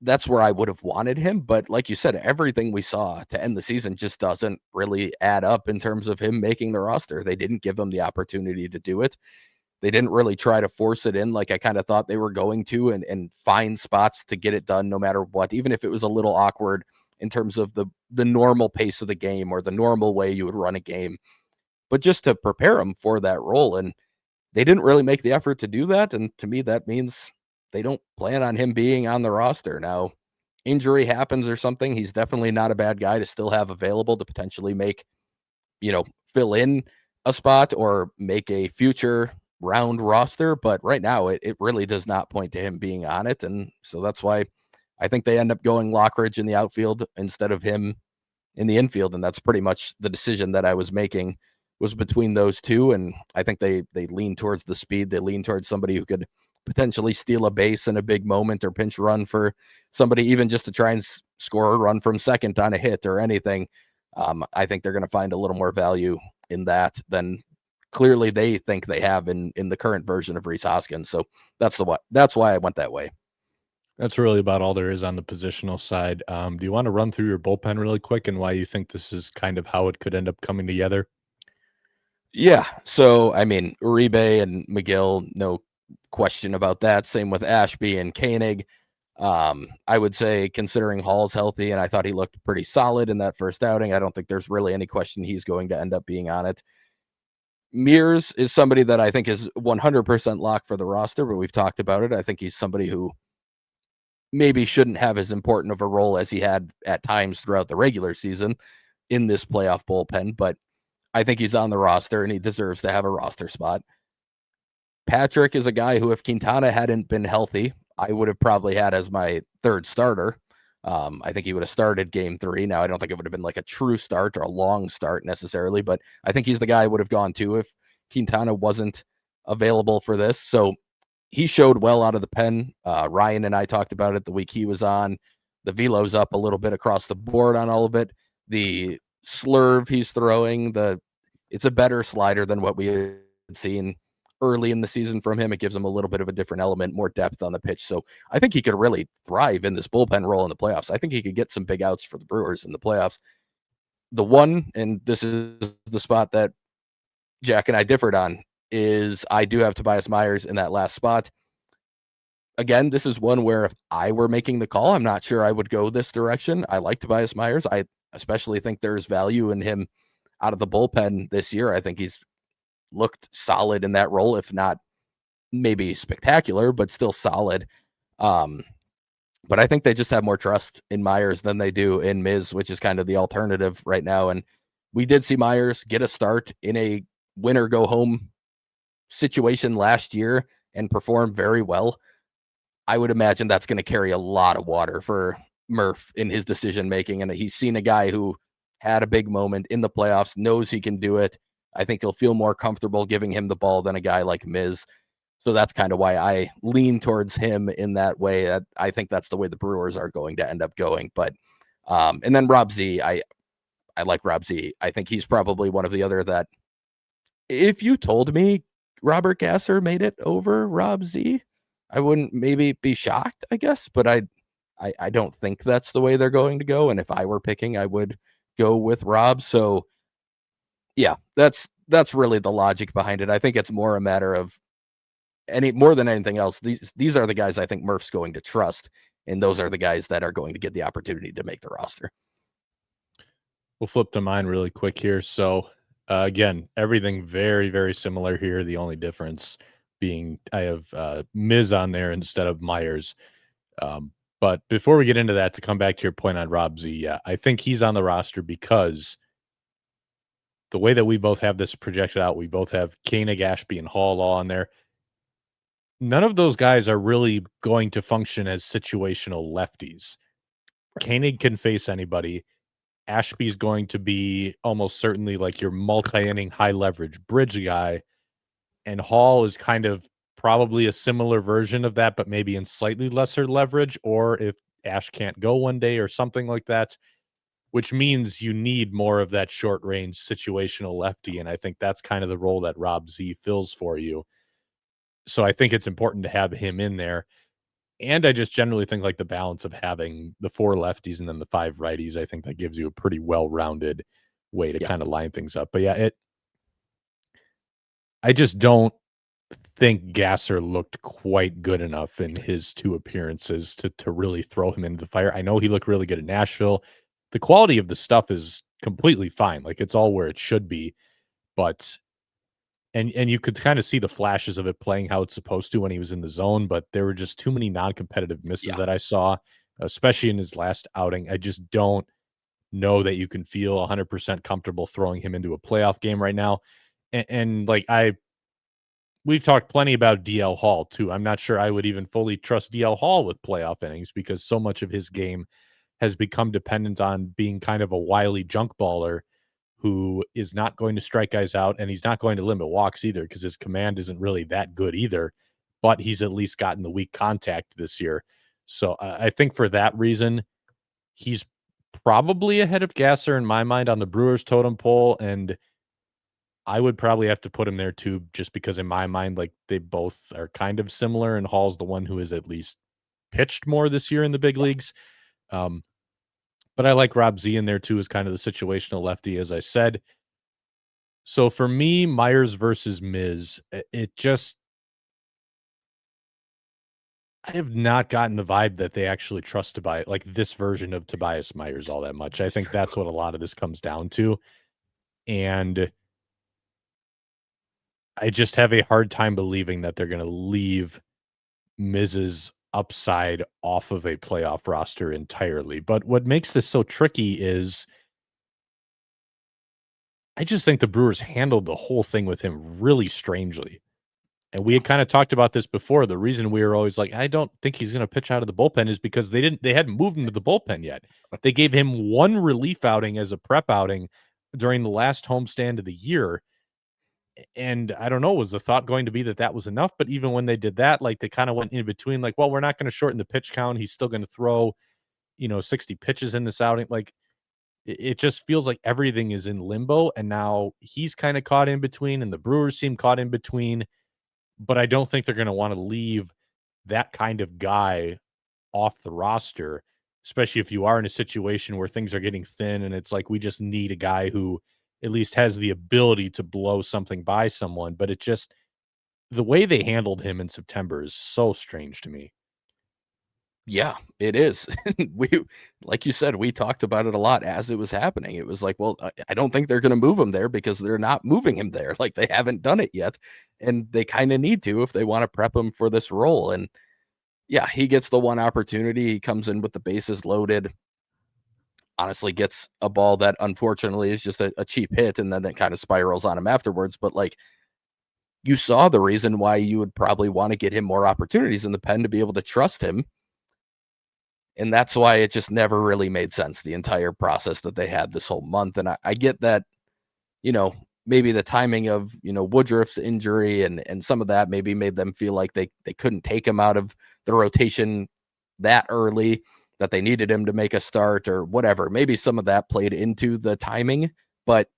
That's where I would have wanted him. But like you said, everything we saw to end the season just doesn't really add up in terms of him making the roster. They didn't give him the opportunity to do it. They didn't really try to force it in like I kind of thought they were going to, and find spots to get it done no matter what, even if it was a little awkward in terms of the normal pace of the game or the normal way you would run a game, but just to prepare him for that role. And they didn't really make the effort to do that. And to me, that means they don't plan on him being on the roster. Now, injury happens or something, he's definitely not a bad guy to still have available to potentially make, fill in a spot or make a future round roster. But right now, it really does not point to him being on it. And so that's why I think they end up going Lockridge in the outfield instead of him in the infield. And that's pretty much the decision that I was making, was between those two. And I think they lean towards the speed. They lean towards somebody who could potentially steal a base in a big moment or pinch run for somebody, even just to try and score a run from second on a hit or anything. I think they're going to find a little more value in that than clearly they think they have in the current version of Rhys Hoskins. So that's why I went that way. That's really about all there is on the positional side. Do you want to run through your bullpen really quick and why you think this is kind of how it could end up coming together? Yeah. So, I mean, Uribe and McGill, no question about that. Same with Ashby and Koenig. I would say, considering Hall's healthy, and I thought he looked pretty solid in that first outing, I don't think there's really any question he's going to end up being on it. Mears is somebody that I think is 100% locked for the roster, but we've talked about it. I think he's somebody who maybe shouldn't have as important of a role as he had at times throughout the regular season in this playoff bullpen, but I think he's on the roster and he deserves to have a roster spot. Patrick is a guy who, if Quintana hadn't been healthy, I would have probably had as my third starter. I think he would have started game 3. Now, I don't think it would have been like a true start or a long start necessarily, but I think he's the guy I would have gone to if Quintana wasn't available for this. So he showed well out of the pen. Ryan and I talked about it the week he was on. The velo's up a little bit across the board on all of it. The slurve he's throwing, it's a better slider than what we had seen early in the season from him. It gives him a little bit of a different element, more depth on the pitch. So I think he could really thrive in this bullpen role in the playoffs. I think he could get some big outs for the Brewers in the playoffs. The one, and this is the spot that Jack and I differed on, is I do have Tobias Myers in that last spot. Again, this is one where if I were making the call, I'm not sure I would go this direction. I like Tobias Myers. I especially think there's value in him out of the bullpen this year. I think he's looked solid in that role, if not maybe spectacular, but still solid. But I think they just have more trust in Myers than they do in Miz, which is kind of the alternative right now. And we did see Myers get a start in a win or go home situation last year and perform very well. I would imagine that's going to carry a lot of water for Murph in his decision making. And he's seen a guy who had a big moment in the playoffs, knows he can do it. I think he'll feel more comfortable giving him the ball than a guy like Miz. So that's kind of why I lean towards him in that way. I think that's the way the Brewers are going to end up going. But and then Rob Z, I like Rob Z. I think he's probably one of the other that, if you told me Robert Gasser made it over Rob Z, I wouldn't maybe be shocked, I guess, but I don't think that's the way they're going to go. And if I were picking, I would go with Rob. So yeah, that's really the logic behind it. I think it's more a matter of more than anything else. These are the guys I think Murph's going to trust, and those are the guys that are going to get the opportunity to make the roster. We'll flip to mine really quick here. So again, everything very, very similar here. The only difference being I have Miz on there instead of Myers. But before we get into that, to come back to your point on Rob Z, yeah, I think he's on the roster because the way that we both have this projected out, we both have Koenig, Ashby, and Hall all on there. None of those guys are really going to function as situational lefties. Koenig can face anybody. Ashby's going to be almost certainly like your multi-inning high leverage bridge guy. And Hall is kind of probably a similar version of that, but maybe in slightly lesser leverage, or if Ash can't go one day or something like that, which means you need more of that short range situational lefty. And I think that's kind of the role that Rob Z fills for you. So I think it's important to have him in there. And I just generally think like the balance of having the 4 lefties and then the 5 righties, I think that gives you a pretty well-rounded way to kind of line things up. But yeah, I just don't think Gasser looked quite good enough in his 2 appearances to really throw him into the fire. I know he looked really good in Nashville. The quality of the stuff is completely fine. Like it's all where it should be, but and you could kind of see the flashes of it playing how it's supposed to when he was in the zone, but there were just too many non-competitive misses that I saw, especially in his last outing. I just don't know that you can feel 100% comfortable throwing him into a playoff game right now. And like we've talked plenty about DL Hall too. I'm not sure I would even fully trust DL Hall with playoff innings because so much of his game has become dependent on being kind of a wily junk baller who is not going to strike guys out, and he's not going to limit walks either because his command isn't really that good either, but he's at least gotten the weak contact this year. So I think for that reason, he's probably ahead of Gasser in my mind on the Brewers totem pole, and I would probably have to put him there too, just because in my mind, like they both are kind of similar, and Hall's the one who has at least pitched more this year in the big leagues. Um, but I like Rob Z in there too as kind of the situational lefty, as I said. So for me, Myers versus Miz, it just I have not gotten the vibe that they actually trust Tobias, like this version of Tobias Myers, all that much. I It's think true. that's what a lot of this comes down to. And I just have a hard time believing that they're going to leave Miz's upside off of a playoff roster entirely. But what makes this so tricky is I just think the Brewers handled the whole thing with him really strangely. And we had kind of talked about this before. The reason we were always like, I don't think he's going to pitch out of the bullpen is because they hadn't moved him to the bullpen yet. They gave him one relief outing as a prep outing during the last homestand of the year. And I don't know, was the thought going to be that that was enough? But even when they did that, like they kind of went in between, like, well, we're not going to shorten the pitch count. He's still going to throw, 60 pitches in this outing. Like it just feels like everything is in limbo. And now he's kind of caught in between, and the Brewers seem caught in between. But I don't think they're going to want to leave that kind of guy off the roster, especially if you are in a situation where things are getting thin and it's like we just need a guy who at least has the ability to blow something by someone. But it just the way they handled him in September is so strange to me. Yeah, it is. We, like you said, we talked about it a lot as it was happening. It was like, well, I don't think they're going to move him there because they're not moving him there. Like they haven't done it yet, and they kind of need to if they want to prep him for this role. And yeah, he gets the one opportunity. He comes in with the bases loaded. Honestly, gets a ball that unfortunately is just a cheap hit, and then it kind of spirals on him afterwards. But like you saw the reason why you would probably want to get him more opportunities in the pen to be able to trust him. And that's why it just never really made sense, the entire process that they had this whole month. And I get that, you know, maybe the timing of, Woodruff's injury and some of that maybe made them feel like they couldn't take him out of the rotation that early, that they needed him to make a start or whatever. Maybe some of that played into the timing, but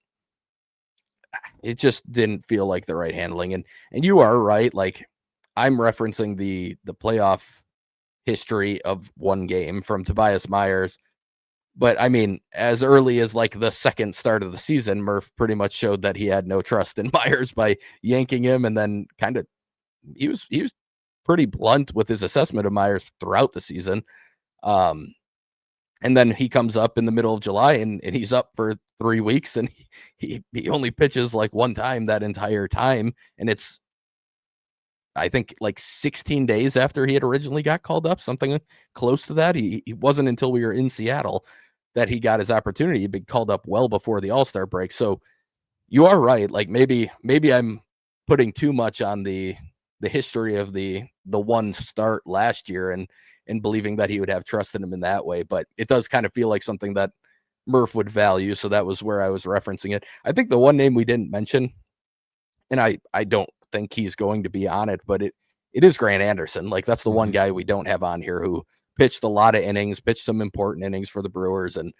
it just didn't feel like the right handling. And you are right. Like I'm referencing the playoff history of one game from Tobias Myers. But I mean, as early as like the second start of the season, Murph pretty much showed that he had no trust in Myers by yanking him, and then kind of he was pretty blunt with his assessment of Myers throughout the season. Um, and then he comes up in the middle of July and he's up for 3 weeks and he only pitches like one time that entire time. And it's I think like 16 days after he had originally got called up, something close to that. He wasn't until we were in Seattle that he got his opportunity. He'd been called up well before the All-Star break. So you are right. Like maybe I'm putting too much on the history of the one start last year and believing that he would have trust in him in that way. But it does kind of feel like something that Murph would value. So that was where I was referencing it. I think the one name we didn't mention, and I don't think he's going to be on it, but it is Grant Anderson. Like that's the one Mhm. guy we don't have on here who pitched a lot of innings, pitched some important innings for the Brewers. And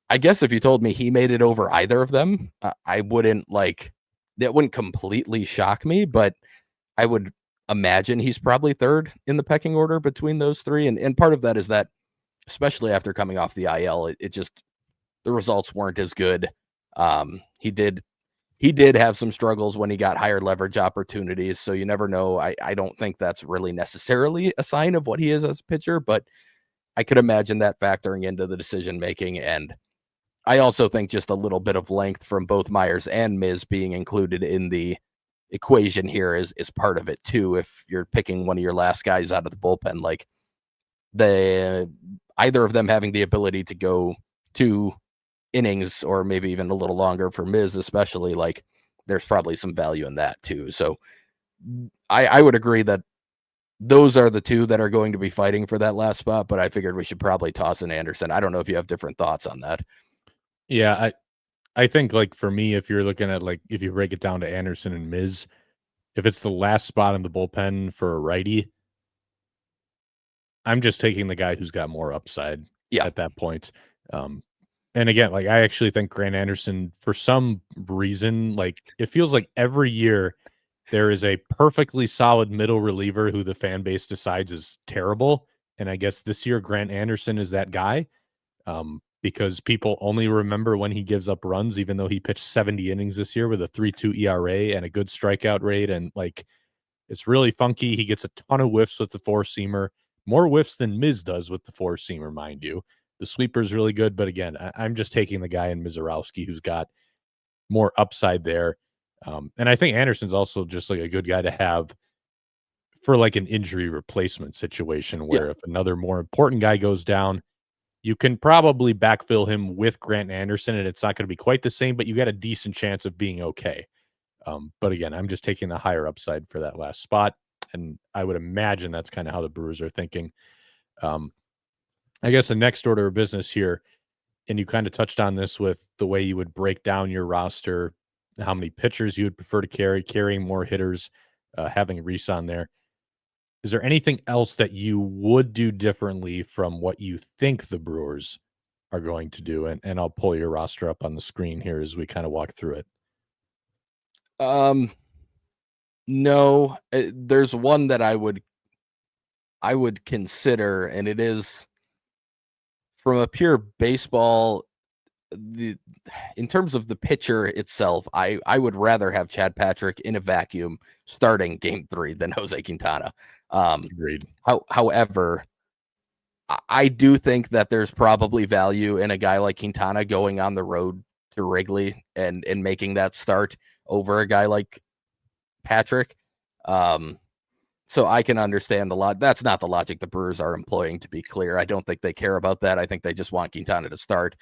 I guess if you told me he made it over either of them, I wouldn't that wouldn't completely shock me, but I would imagine he's probably third in the pecking order between those three. And part of that is that, especially after coming off the IL, it just the results weren't as good. He did have some struggles when he got higher leverage opportunities. So you never know. I don't think that's really necessarily a sign of what he is as a pitcher, but I could imagine that factoring into the decision making. And I also think just a little bit of length from both Myers and Miz being included in the equation here is part of it too. If you're picking one of your last guys out of the bullpen, like the either of them having the ability to go 2 innings or maybe even a little longer for Miz, especially, like there's probably some value in that too. So I would agree that those are the two that are going to be fighting for that last spot, but I figured we should probably toss in Anderson. I don't know if you have different thoughts on that. Yeah, I think like for me, if you're looking at like if you break it down to Anderson and Miz, if it's the last spot in the bullpen for a righty, I'm just taking the guy who's got more upside Yeah. at that point. Um, and again, like I actually think Grant Anderson, for some reason, like it feels like every year there is a perfectly solid middle reliever who the fan base decides is terrible. And I guess this year Grant Anderson is that guy. because people only remember when he gives up runs, even though he pitched 70 innings this year with a 3.2 ERA and a good strikeout rate. And like, it's really funky. He gets a ton of whiffs with the four seamer, more whiffs than Miz does with the four seamer, mind you. The sweeper is really good. But again, I'm just taking the guy in Mizorowski who's got more upside there. And I think Anderson's also just like a good guy to have for like an injury replacement situation Yeah. where if another more important guy goes down, you can probably backfill him with Grant Anderson, and it's not going to be quite the same, but you got a decent chance of being okay. But again, I'm just taking the higher upside for that last spot, and I would imagine that's kind of how the Brewers are thinking. Um, I guess the next order of business here, and you kind of touched on this with the way you would break down your roster, how many pitchers you would prefer to carry, carrying more hitters, having Reese on there. Is there anything else that you would do differently from what you think the Brewers are going to do? And I'll pull your roster up on the screen here as we kind of walk through it. No, there's one that I would consider, and it is from a pure baseball the in terms of the pitcher itself, I would rather have Chad Patrick in a vacuum starting game 3 than Jose Quintana. Agreed. However, I do think that there's probably value in a guy like Quintana going on the road to Wrigley and making that start over a guy like Patrick. So I can understand the lot. That's not the logic the Brewers are employing, to be clear. I don't think they care about that. I think they just want Quintana to start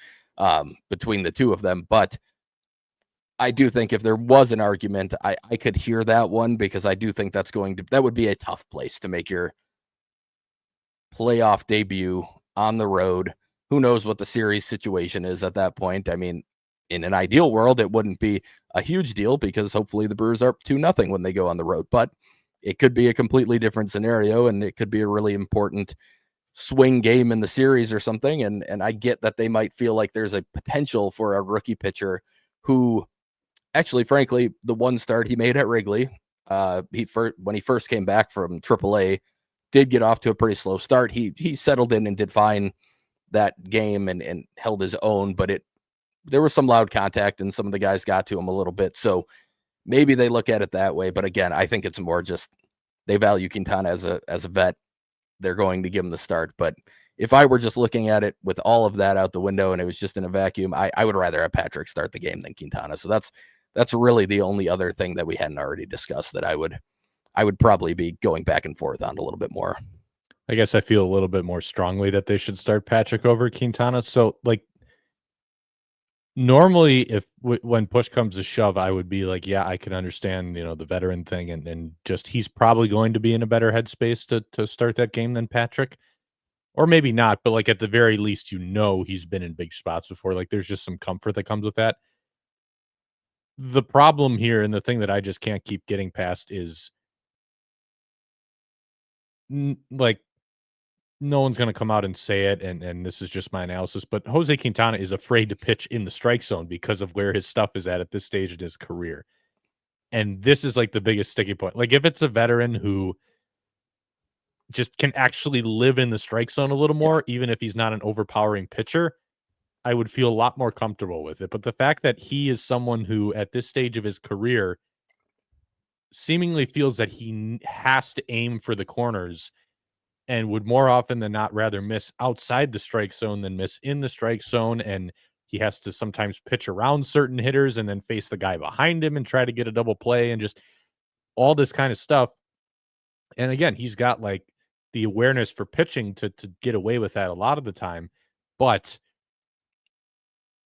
between the two of them. But I do think if there was an argument, I could hear that one because I do think that would be a tough place to make your playoff debut on the road. Who knows what the series situation is at that point? I mean, in an ideal world, it wouldn't be a huge deal because hopefully the Brewers are up 2-0 when they go on the road. But it could be a completely different scenario, and it could be a really important swing game in the series or something. And I get that they might feel like there's a potential for a rookie pitcher who actually, frankly, the one start he made at Wrigley, when he first came back from AAA, did get off to a pretty slow start. He settled in and did fine that game and held his own, but there was some loud contact and some of the guys got to him a little bit. So maybe they look at it that way. But again, I think it's more just they value Quintana as a vet. They're going to give him the start. But if I were just looking at it with all of that out the window and it was just in a vacuum, I would rather have Patrick start the game than Quintana. So that's really the only other thing that we hadn't already discussed that I would probably be going back and forth on a little bit more. I guess I feel a little bit more strongly that they should start Patrick over Quintana. So, like, normally, if when push comes to shove, I would be like, yeah, I can understand, the veteran thing, and just he's probably going to be in a better headspace to start that game than Patrick, or maybe not, but like at the very least, he's been in big spots before. Like, there's just some comfort that comes with that. The problem here, and the thing that I just can't keep getting past is, like, no one's going to come out and say it, and this is just my analysis, but Jose Quintana is afraid to pitch in the strike zone because of where his stuff is at this stage in his career. And this is like the biggest sticking point. Like, if it's a veteran who just can actually live in the strike zone a little Yeah. more, even if he's not an overpowering pitcher, I would feel a lot more comfortable with it. But the fact that he is someone who, at this stage of his career, seemingly feels that he has to aim for the corners and would more often than not rather miss outside the strike zone than miss in the strike zone. And he has to sometimes pitch around certain hitters and then face the guy behind him and try to get a double play and just all this kind of stuff. And again, he's got like the awareness for pitching to get away with that a lot of the time. But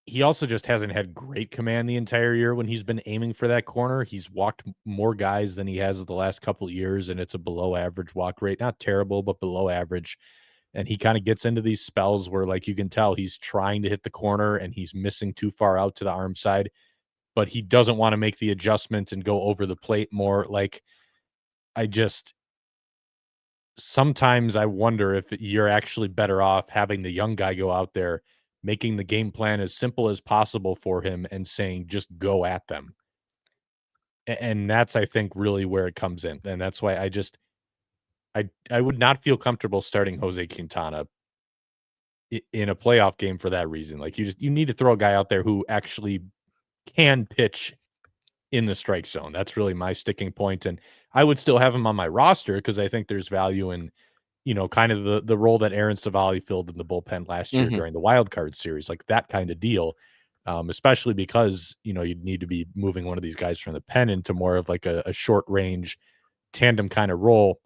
he also just hasn't had great command the entire year when he's been aiming for that corner. He's walked more guys than he has the last couple of years, and it's a below average walk rate. Not terrible, but below average. And he kind of gets into these spells where, like, you can tell he's trying to hit the corner and he's missing too far out to the arm side, but he doesn't want to make the adjustment and go over the plate more. Like, I just sometimes I wonder if you're actually better off having the young guy go out there, making the game plan as simple as possible for him and saying, just go at them. And that's, I think, really where it comes in. And that's why I would not feel comfortable starting Jose Quintana in a playoff game for that reason. Like you need to throw a guy out there who actually can pitch in the strike zone. That's really my sticking point, and I would still have him on my roster because I think there's value in, kind of the role that Aaron Savali filled in the bullpen last year Mhm. during the wild card series, like that kind of deal. Especially because, you'd need to be moving one of these guys from the pen into more of like a short range tandem kind of role.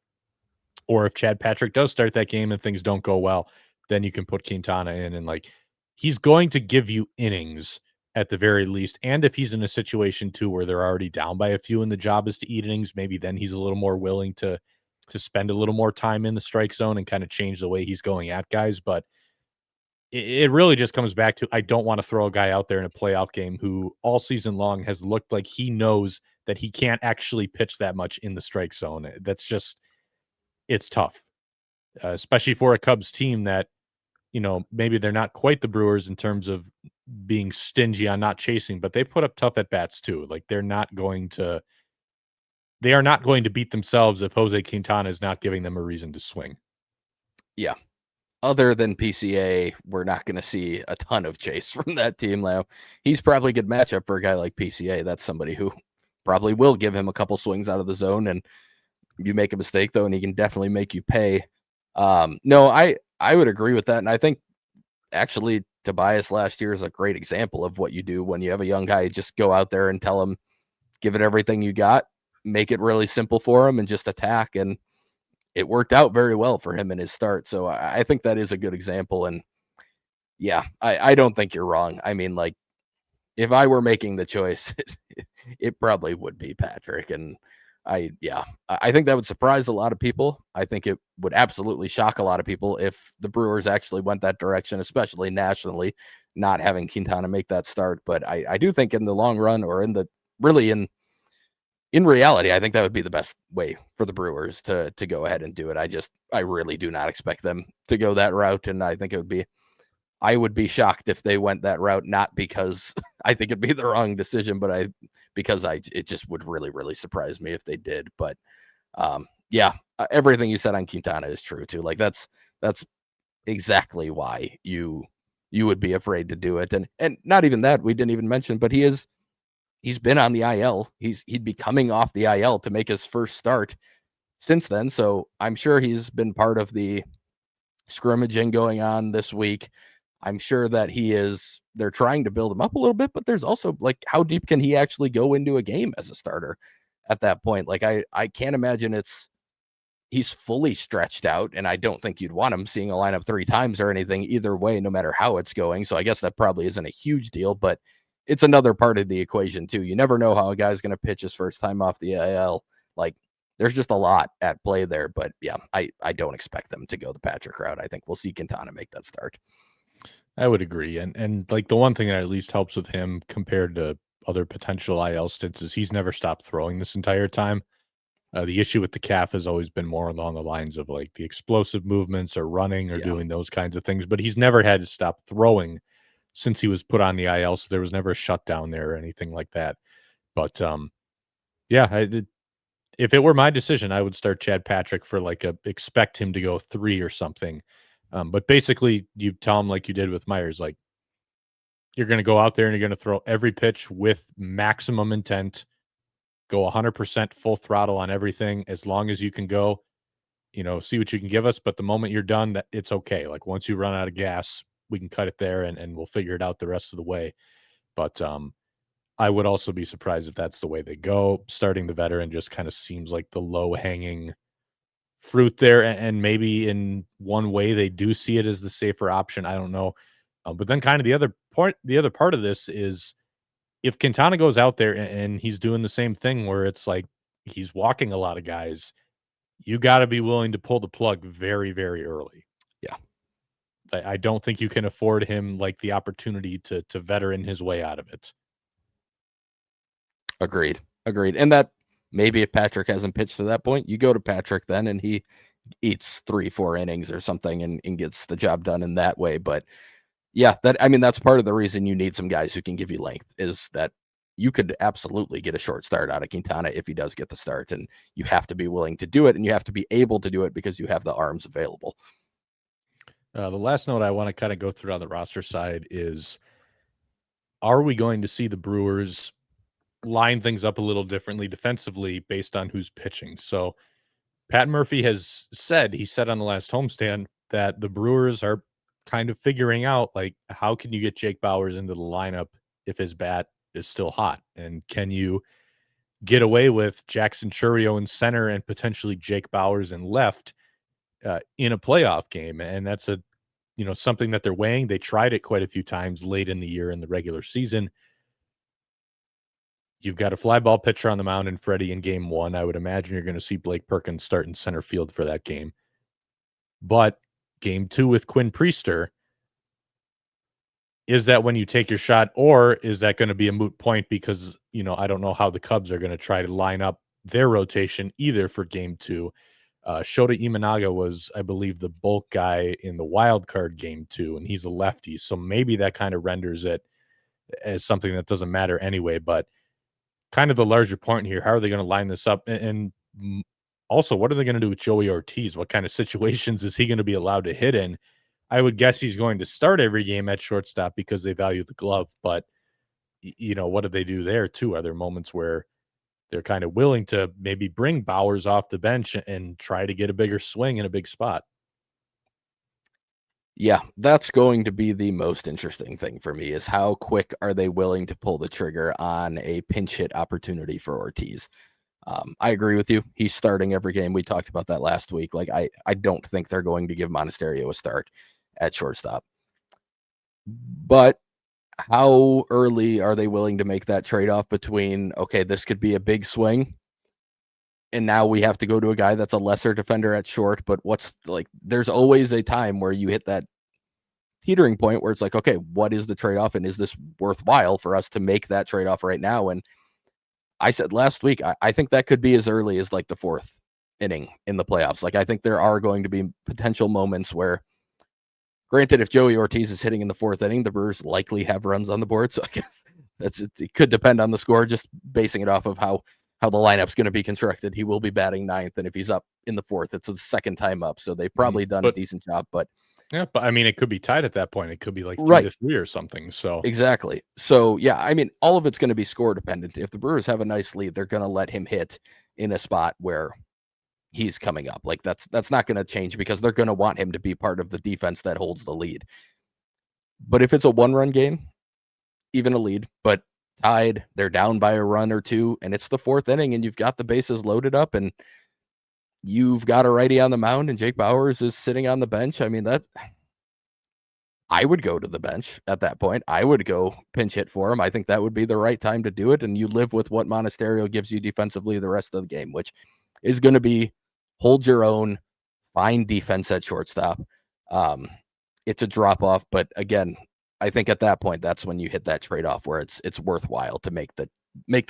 Or if Chad Patrick does start that game and things don't go well, then you can put Quintana in, and like he's going to give you innings at the very least. And if he's in a situation too where they're already down by a few and the job is to eat innings, maybe then he's a little more willing to spend a little more time in the strike zone and kind of change the way he's going at guys. But it really just comes back to, I don't want to throw a guy out there in a playoff game who all season long has looked like he knows that he can't actually pitch that much in the strike zone. That's just, it's tough, especially for a Cubs team that, maybe they're not quite the Brewers in terms of being stingy on not chasing, but they put up tough at bats too. Like they are not going to beat themselves if Jose Quintana is not giving them a reason to swing. Yeah. Other than PCA, we're not going to see a ton of chase from that team now. He's probably a good matchup for a guy like PCA. That's somebody who probably will give him a couple swings out of the zone, and you make a mistake though, and he can definitely make you pay. No, I would agree with that, and I think actually Tobias last year is a great example of what you do when you have a young guy. Just go out there and tell him, give it everything you got, make it really simple for him, and just attack. And it worked out very well for him in his start. So I think that is a good example. And yeah, I don't think you're wrong. I mean, like, if I were making the choice, it probably would be Patrick. And I think that would surprise a lot of people. I think it would absolutely shock a lot of people if the Brewers actually went that direction, especially nationally, not having Quintana make that start. But I do think in the long run, or in reality, I think that would be the best way for the Brewers to go ahead and do it. I really do not expect them to go that route. And I would be shocked if they went that route, not because I think it'd be the wrong decision, but because it just would really, really surprise me if they did. But everything you said on Quintana is true too. Like that's exactly why you would be afraid to do it. And not even that, we didn't even mention, but he's been on the IL. He'd be coming off the IL to make his first start since then. So I'm sure he's been part of the scrimmaging going on this week. I'm sure that they're trying to build him up a little bit, but there's also like, how deep can he actually go into a game as a starter at that point? Like I can't imagine he's fully stretched out, and I don't think you'd want him seeing a lineup 3 times or anything either way, no matter how it's going. So I guess that probably isn't a huge deal, but it's another part of the equation too. You never know how a guy's going to pitch his first time off the IL. Like there's just a lot at play there, but yeah, I don't expect them to go the Patrick route. I think we'll see Quintana make that start. I would agree, and like the one thing that at least helps with him compared to other potential IL stints is he's never stopped throwing this entire time. The issue with the calf has always been more along the lines of like the explosive movements or running or Yeah. doing those kinds of things, but he's never had to stop throwing since he was put on the IL, so there was never a shutdown there or anything like that. But if it were my decision, I would start Chad Patrick for like expect him to go 3 or something. But basically, you tell him like you did with Myers, like you're going to go out there and you're going to throw every pitch with maximum intent, go 100% full throttle on everything as long as you can go. See what you can give us. But the moment you're done, that it's okay. Like once you run out of gas, we can cut it there and we'll figure it out the rest of the way. But I would also be surprised if that's the way they go. Starting the veteran just kind of seems like the low hanging fruit there. And maybe in one way they do see it as the safer option. I don't know. But then kind of the other part of this is if Quintana goes out there and he's doing the same thing where it's like he's walking a lot of guys, you got to be willing to pull the plug very, very early. Yeah. I don't think you can afford him like the opportunity to veteran his way out of it. Agreed. And that maybe if Patrick hasn't pitched to that point, you go to Patrick then and he eats 3-4 innings or something and gets the job done in that way. But yeah, that's part of the reason you need some guys who can give you length, is that you could absolutely get a short start out of Quintana if he does get the start, and you have to be willing to do it, and you have to be able to do it because you have the arms available. The last note I want to kind of go through on the roster side is, are we going to see the Brewers line things up a little differently defensively based on who's pitching? So Pat Murphy has said, he said on the last homestand that the Brewers are kind of figuring out, like, how can you get Jake Bauers into the lineup if his bat is still hot? And can you get away with Jackson Chourio in center and potentially Jake Bauers in left in a playoff game? And that's something that they're weighing. They tried it quite a few times late in the year in the regular season. You've got a fly ball pitcher on the mound in Freddie in game one. I would imagine you're going to see Blake Perkins start in center field for that game. But game two with Quinn Priester, is that when you take your shot, or is that going to be a moot point? Because, I don't know how the Cubs are going to try to line up their rotation either for game two. Shota Imanaga was, I believe, the bulk guy in the wild card game two, and he's a lefty. So maybe that kind of renders it as something that doesn't matter anyway. But kind of the larger point here, how are they going to line this up? And also, what are they going to do with Joey Ortiz? What kind of situations is he going to be allowed to hit in? I would guess he's going to start every game at shortstop because they value the glove. But, what do they do there too? Are there moments where they're kind of willing to maybe bring Bauers off the bench and try to get a bigger swing in a big spot? Yeah, that's going to be the most interesting thing for me, is how quick are they willing to pull the trigger on a pinch hit opportunity for Ortiz. I agree with you. He's starting every game. We talked about that last week. Like, I don't think they're going to give Monasterio a start at shortstop. But how early are they willing to make that trade-off between, okay, this could be a big swing, and now we have to go to a guy that's a lesser defender at short? But there's always a time where you hit that teetering point where it's like, okay, what is the trade-off, and is this worthwhile for us to make that trade-off right now? And I said last week, I think that could be as early as like the fourth inning in the playoffs. Like, I think there are going to be potential moments where, granted, if Joey Ortiz is hitting in the fourth inning, the Brewers likely have runs on the board. So I guess it could depend on the score, just basing it off of how the lineup's going to be constructed. He will be batting ninth, and if he's up in the fourth, it's the second time up. So they've probably done a decent job. But yeah, but I mean, it could be tied at that point. It could be like 3-3 or something. So exactly. So yeah, I mean, all of it's going to be score dependent. If the Brewers have a nice lead, they're going to let him hit in a spot where he's coming up. Like, that's not going to change, because they're going to want him to be part of the defense that holds the lead. But if it's a one-run game, even a lead, but tied, they're down by a run or two, and it's the fourth inning, and you've got the bases loaded up, and you've got a righty on the mound, and Jake Bauers is sitting on the bench. I mean, I would go to the bench at that point. I would go pinch hit for him. I think that would be the right time to do it. And you live with what Monasterio gives you defensively the rest of the game, which is going to be hold your own, fine defense at shortstop. It's a drop off, but again, I think at that point, that's when you hit that trade off where it's worthwhile to make the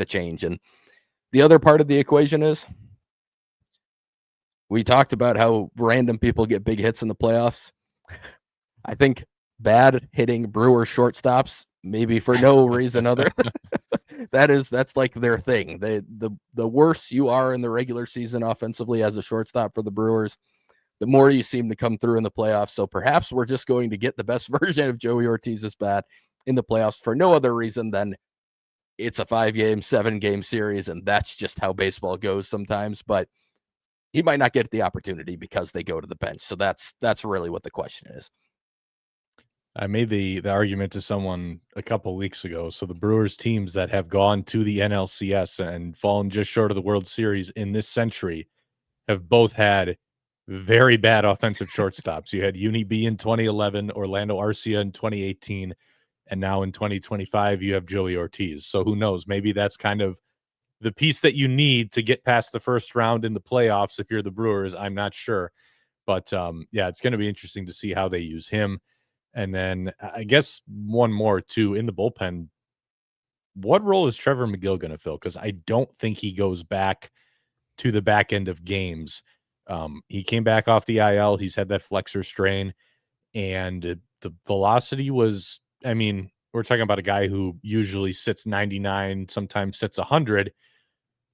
change. And the other part of the equation is, we talked about how random people get big hits in the playoffs. I think bad hitting Brewer shortstops, maybe for no reason other that's like their thing. The worse you are in the regular season offensively as a shortstop for the Brewers, the more you seem to come through in the playoffs. So perhaps we're just going to get the best version of Joey Ortiz's bat in the playoffs for no other reason than it's a 5-game, 7-game series, and that's just how baseball goes sometimes. But he might not get the opportunity because they go to the bench. So that's really what the question is. I made the argument to someone a couple weeks ago. So the Brewers teams that have gone to the NLCS and fallen just short of the World Series in this century have both had very bad offensive shortstops. You had Uni B in 2011, Orlando Arcia in 2018, and now in 2025 you have Joey Ortiz. So who knows? Maybe that's kind of the piece that you need to get past the first round in the playoffs if you're the Brewers. I'm not sure. But yeah, it's going to be interesting to see how they use him. And then I guess one more too in the bullpen. What role is Trevor McGill going to fill? Because I don't think he goes back to the back end of games. He came back off the IL. He's had that flexor strain, and the velocity was, I mean, we're talking about a guy who usually sits 99, sometimes sits 100.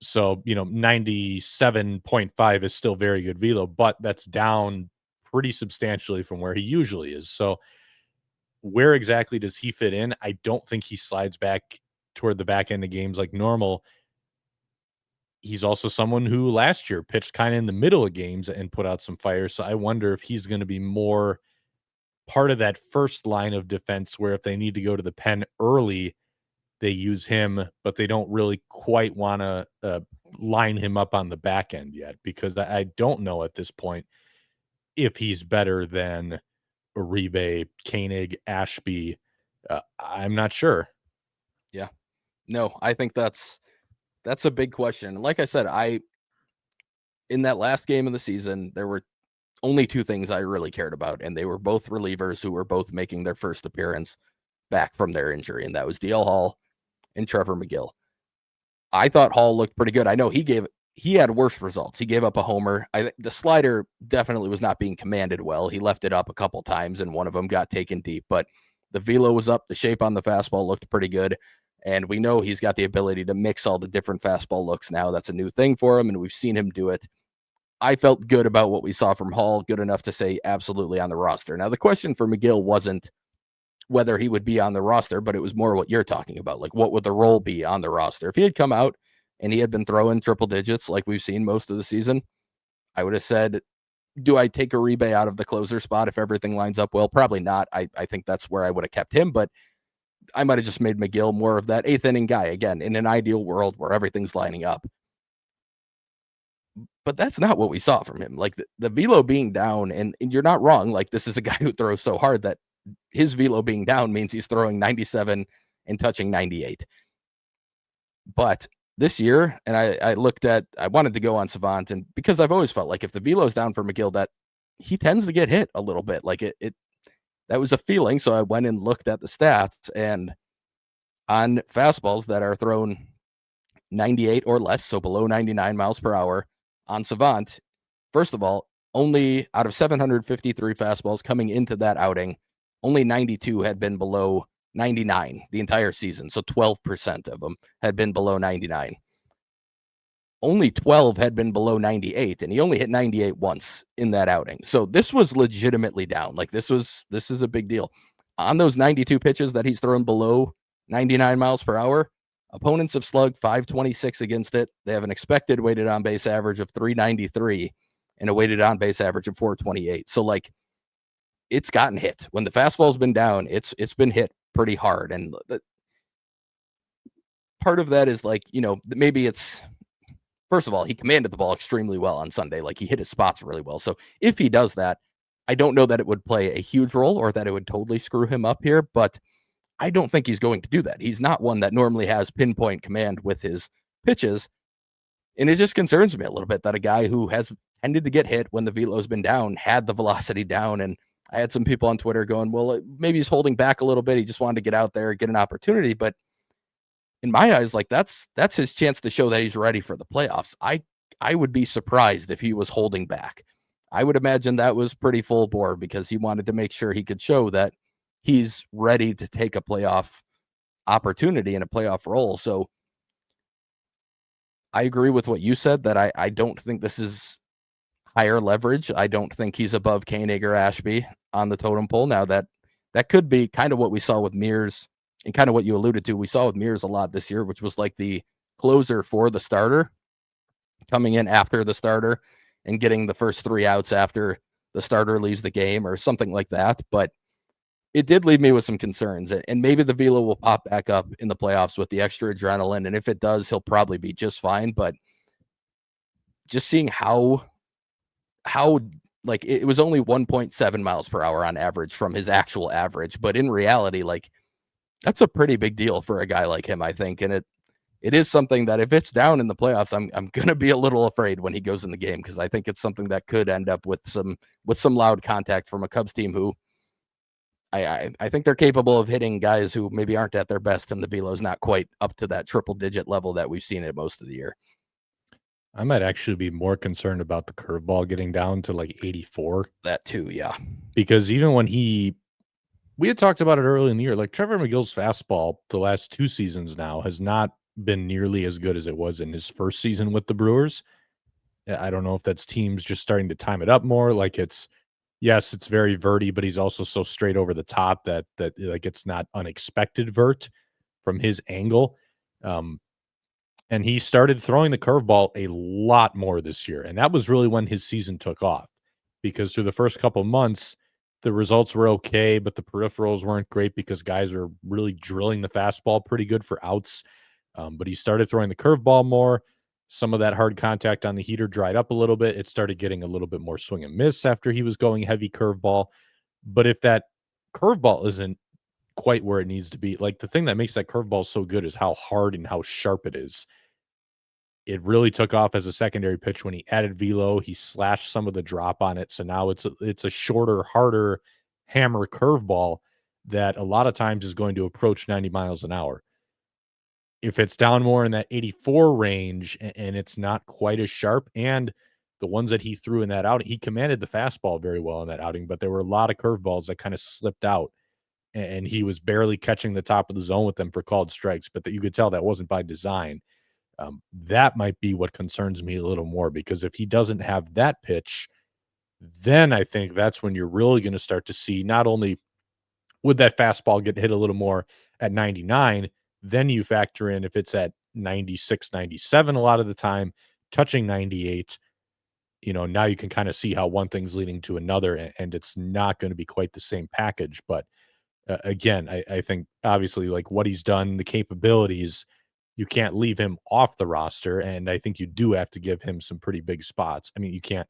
So, 97.5 is still very good velo, but that's down pretty substantially from where he usually is. So where exactly does he fit in? I don't think he slides back toward the back end of games like normal. He's also someone who last year pitched kind of in the middle of games and put out some fire. So I wonder if he's going to be more part of that first line of defense where if they need to go to the pen early, they use him, but they don't really quite want to line him up on the back end yet, because I don't know at this point if he's better than Uribe, Koenig, Ashby. I'm not sure. Yeah. No, I think that's a big question. Like I said, in that last game of the season, there were only two things I really cared about, and they were both relievers who were both making their first appearance back from their injury, and that was DL Hall and Trevor McGill. I thought Hall looked pretty good. I know he had worse results. He gave up a homer. The slider definitely was not being commanded well. He left it up a couple times, and one of them got taken deep, but the velo was up. The shape on the fastball looked pretty good. And we know he's got the ability to mix all the different fastball looks now. That's a new thing for him, and we've seen him do it. I felt good about what we saw from Hall, good enough to say absolutely on the roster. Now, the question for McGill wasn't whether he would be on the roster, but it was more what you're talking about. Like, what would the role be on the roster? If he had come out and he had been throwing triple digits like we've seen most of the season, I would have said, do I take Uribe out of the closer spot if everything lines up well? Probably not. I think that's where I would have kept him, but I might have just made McGill more of that eighth inning guy again in an ideal world where everything's lining up. But that's not what we saw from him. Like the velo being down, and you're not wrong. Like, this is a guy who throws so hard that his velo being down means he's throwing 97 and touching 98. But this year, and I wanted to go on Savant, and because I've always felt like if the velo's down for McGill, that he tends to get hit a little bit. Like that was a feeling. So I went and looked at the stats, and on fastballs that are thrown 98 or less, so below 99 miles per hour on Savant, first of all, only out of 753 fastballs coming into that outing, only 92 had been below 99 the entire season. So 12% of them had been below 99. Only 12 had been below 98, and he only hit 98 once in that outing. So this was legitimately down. Like, this is a big deal. On those 92 pitches that he's thrown below 99 miles per hour, opponents have slugged 526 against it. They have an expected weighted on base average of 393 and a weighted on base average of 428. So, like, it's gotten hit. When the fastball's been down, it's been hit pretty hard. And part of that is, like, maybe it's, first of all, he commanded the ball extremely well on Sunday. Like, he hit his spots really well. So if he does that, I don't know that it would play a huge role or that it would totally screw him up here, but I don't think he's going to do that. He's not one that normally has pinpoint command with his pitches. And it just concerns me a little bit that a guy who has tended to get hit when the velo's been down had the velocity down. And I had some people on Twitter going, well, maybe he's holding back a little bit. He just wanted to get out there, get an opportunity. But in my eyes, like, that's his chance to show that he's ready for the playoffs. I would be surprised if he was holding back. I would imagine that was pretty full bore because he wanted to make sure he could show that he's ready to take a playoff opportunity and a playoff role. So I agree with what you said, that I don't think this is higher leverage. I don't think he's above Koenig or Ashby on the totem pole. Now, that could be kind of what we saw with Mears and kind of what you alluded to. We saw with Mears a lot this year, which was like the closer for the starter, coming in after the starter and getting the first three outs after the starter leaves the game or something like that. But it did leave me with some concerns, and maybe the velo will pop back up in the playoffs with the extra adrenaline. And if it does, he'll probably be just fine. But just seeing how like, it was only 1.7 miles per hour on average from his actual average, but in reality, like, that's a pretty big deal for a guy like him, I think. And it is something that if it's down in the playoffs, I'm going to be a little afraid when he goes in the game, because I think it's something that could end up with some loud contact from a Cubs team who I think they're capable of hitting guys who maybe aren't at their best, and the velo's not quite up to that triple digit level that we've seen it most of the year. I might actually be more concerned about the curveball getting down to like 84. That too, yeah. Because even when we had talked about it early in the year, like, Trevor McGill's fastball the last two seasons now has not been nearly as good as it was in his first season with the Brewers. I don't know if that's teams just starting to time it up more. Like, it's Yes, it's very verty, but he's also so straight over the top that like it's not unexpected vert from his angle. Um, and he started throwing the curveball a lot more this year, and that was really when his season took off. Because through the first couple months, the results were okay, but the peripherals weren't great because guys were really drilling the fastball pretty good for outs. But he started throwing the curveball more. Some of that hard contact on the heater dried up a little bit. It started getting a little bit more swing and miss after he was going heavy curveball. But if that curveball isn't quite where it needs to be, like the thing that makes that curveball so good is how hard and how sharp it is. It really took off as a secondary pitch when he added velo. He slashed some of the drop on it, so now it's a shorter, harder hammer curveball that a lot of times is going to approach 90 miles an hour. If it's down more in that 84 range and it's not quite as sharp, and the ones that he threw in that outing, he commanded the fastball very well in that outing, but there were a lot of curveballs that kind of slipped out, and he was barely catching the top of the zone with them for called strikes, but that you could tell that wasn't by design. That might be what concerns me a little more, because if he doesn't have that pitch, then I think that's when you're really going to start to see not only would that fastball get hit a little more at 99, then you factor in if it's at 96, 97 a lot of the time, touching 98, now you can kind of see how one thing's leading to another, and it's not going to be quite the same package. But again, I think obviously like what he's done, the capabilities, you can't leave him off the roster, and I think you do have to give him some pretty big spots. I mean, you can't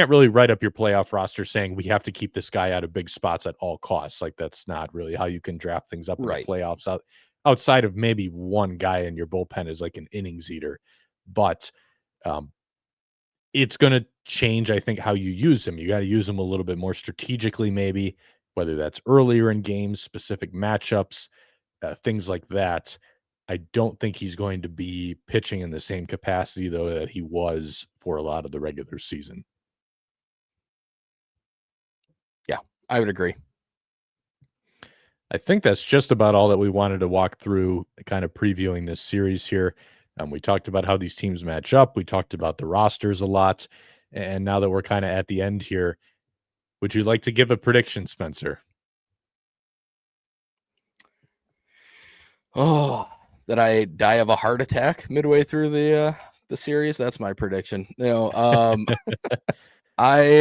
really write up your playoff roster saying we have to keep this guy out of big spots at all costs. Like that's not really how you can draft things up in the Right. playoffs outside of maybe one guy in your bullpen is like an innings eater. But um, it's going to change, I think, how you use him. You got to use him a little bit more strategically, maybe, whether that's earlier in games, specific matchups, things like that. I don't think he's going to be pitching in the same capacity, though, that he was for a lot of the regular season. Yeah, I would agree. I think that's just about all that we wanted to walk through, kind of previewing this series here. We talked about how these teams match up. We talked about the rosters a lot. And now that we're kind of at the end here, would you like to give a prediction, Spencer? Oh, that I die of a heart attack midway through the series. That's my prediction. I'll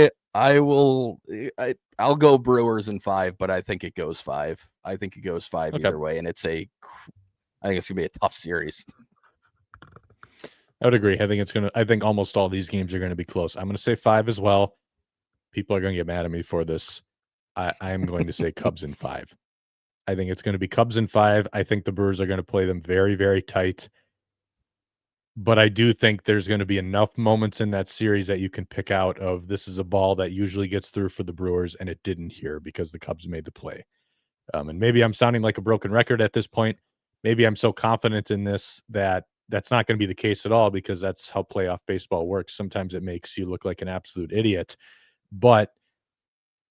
go Brewers in 5, but I think it goes 5. I think it goes 5 Okay. either way, and I think it's gonna be a tough series. I would agree. I think almost all these games are going to be close. I'm going to say 5 as well. People are going to get mad at me for this. I am going to say Cubs in 5. I think it's going to be Cubs in 5. I think the Brewers are going to play them very, very tight. But I do think there's going to be enough moments in that series that you can pick out of this is a ball that usually gets through for the Brewers, and it didn't here because the Cubs made the play. And maybe I'm sounding like a broken record at this point. Maybe I'm so confident in this that that's not going to be the case at all, because that's how playoff baseball works. Sometimes it makes you look like an absolute idiot. But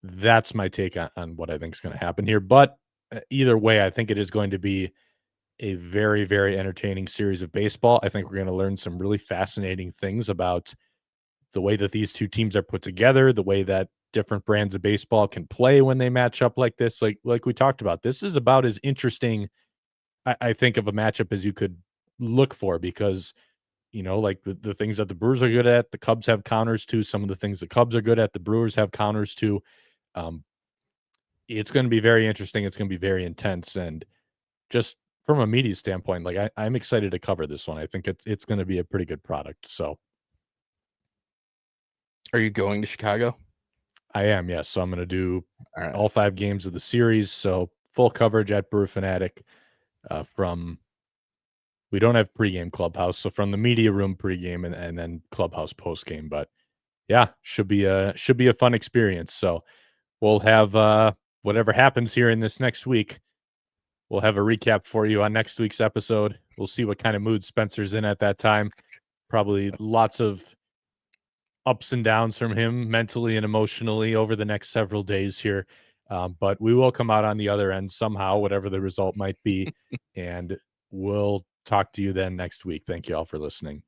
that's my take on what I think is going to happen here. But either way, I think it is going to be a very, very entertaining series of baseball. I think we're going to learn some really fascinating things about the way that these two teams are put together, the way that different brands of baseball can play when they match up like this. Like we talked about, this is about as interesting, I think, of a matchup as you could look for, because like the things that the Brewers are good at, the Cubs have counters to. Some of the things the Cubs are good at, the Brewers have counters to. Um, it's going to be very interesting. It's going to be very intense, and just from a media standpoint, like I'm excited to cover this one. I think it's going to be a pretty good product. So, Are you going to Chicago? I am, yes. So I'm going to do All all 5 games of the series. So full coverage at Brewer Fanatic. From we don't have pregame clubhouse, so from the media room pregame and then clubhouse postgame. But yeah, should be a fun experience. So we'll have whatever happens here in this next week. We'll have a recap for you on next week's episode. We'll see what kind of mood Spencer's in at that time. Probably lots of ups and downs from him mentally and emotionally over the next several days here. But we will come out on the other end somehow, whatever the result might be. And we'll talk to you then next week. Thank you all for listening.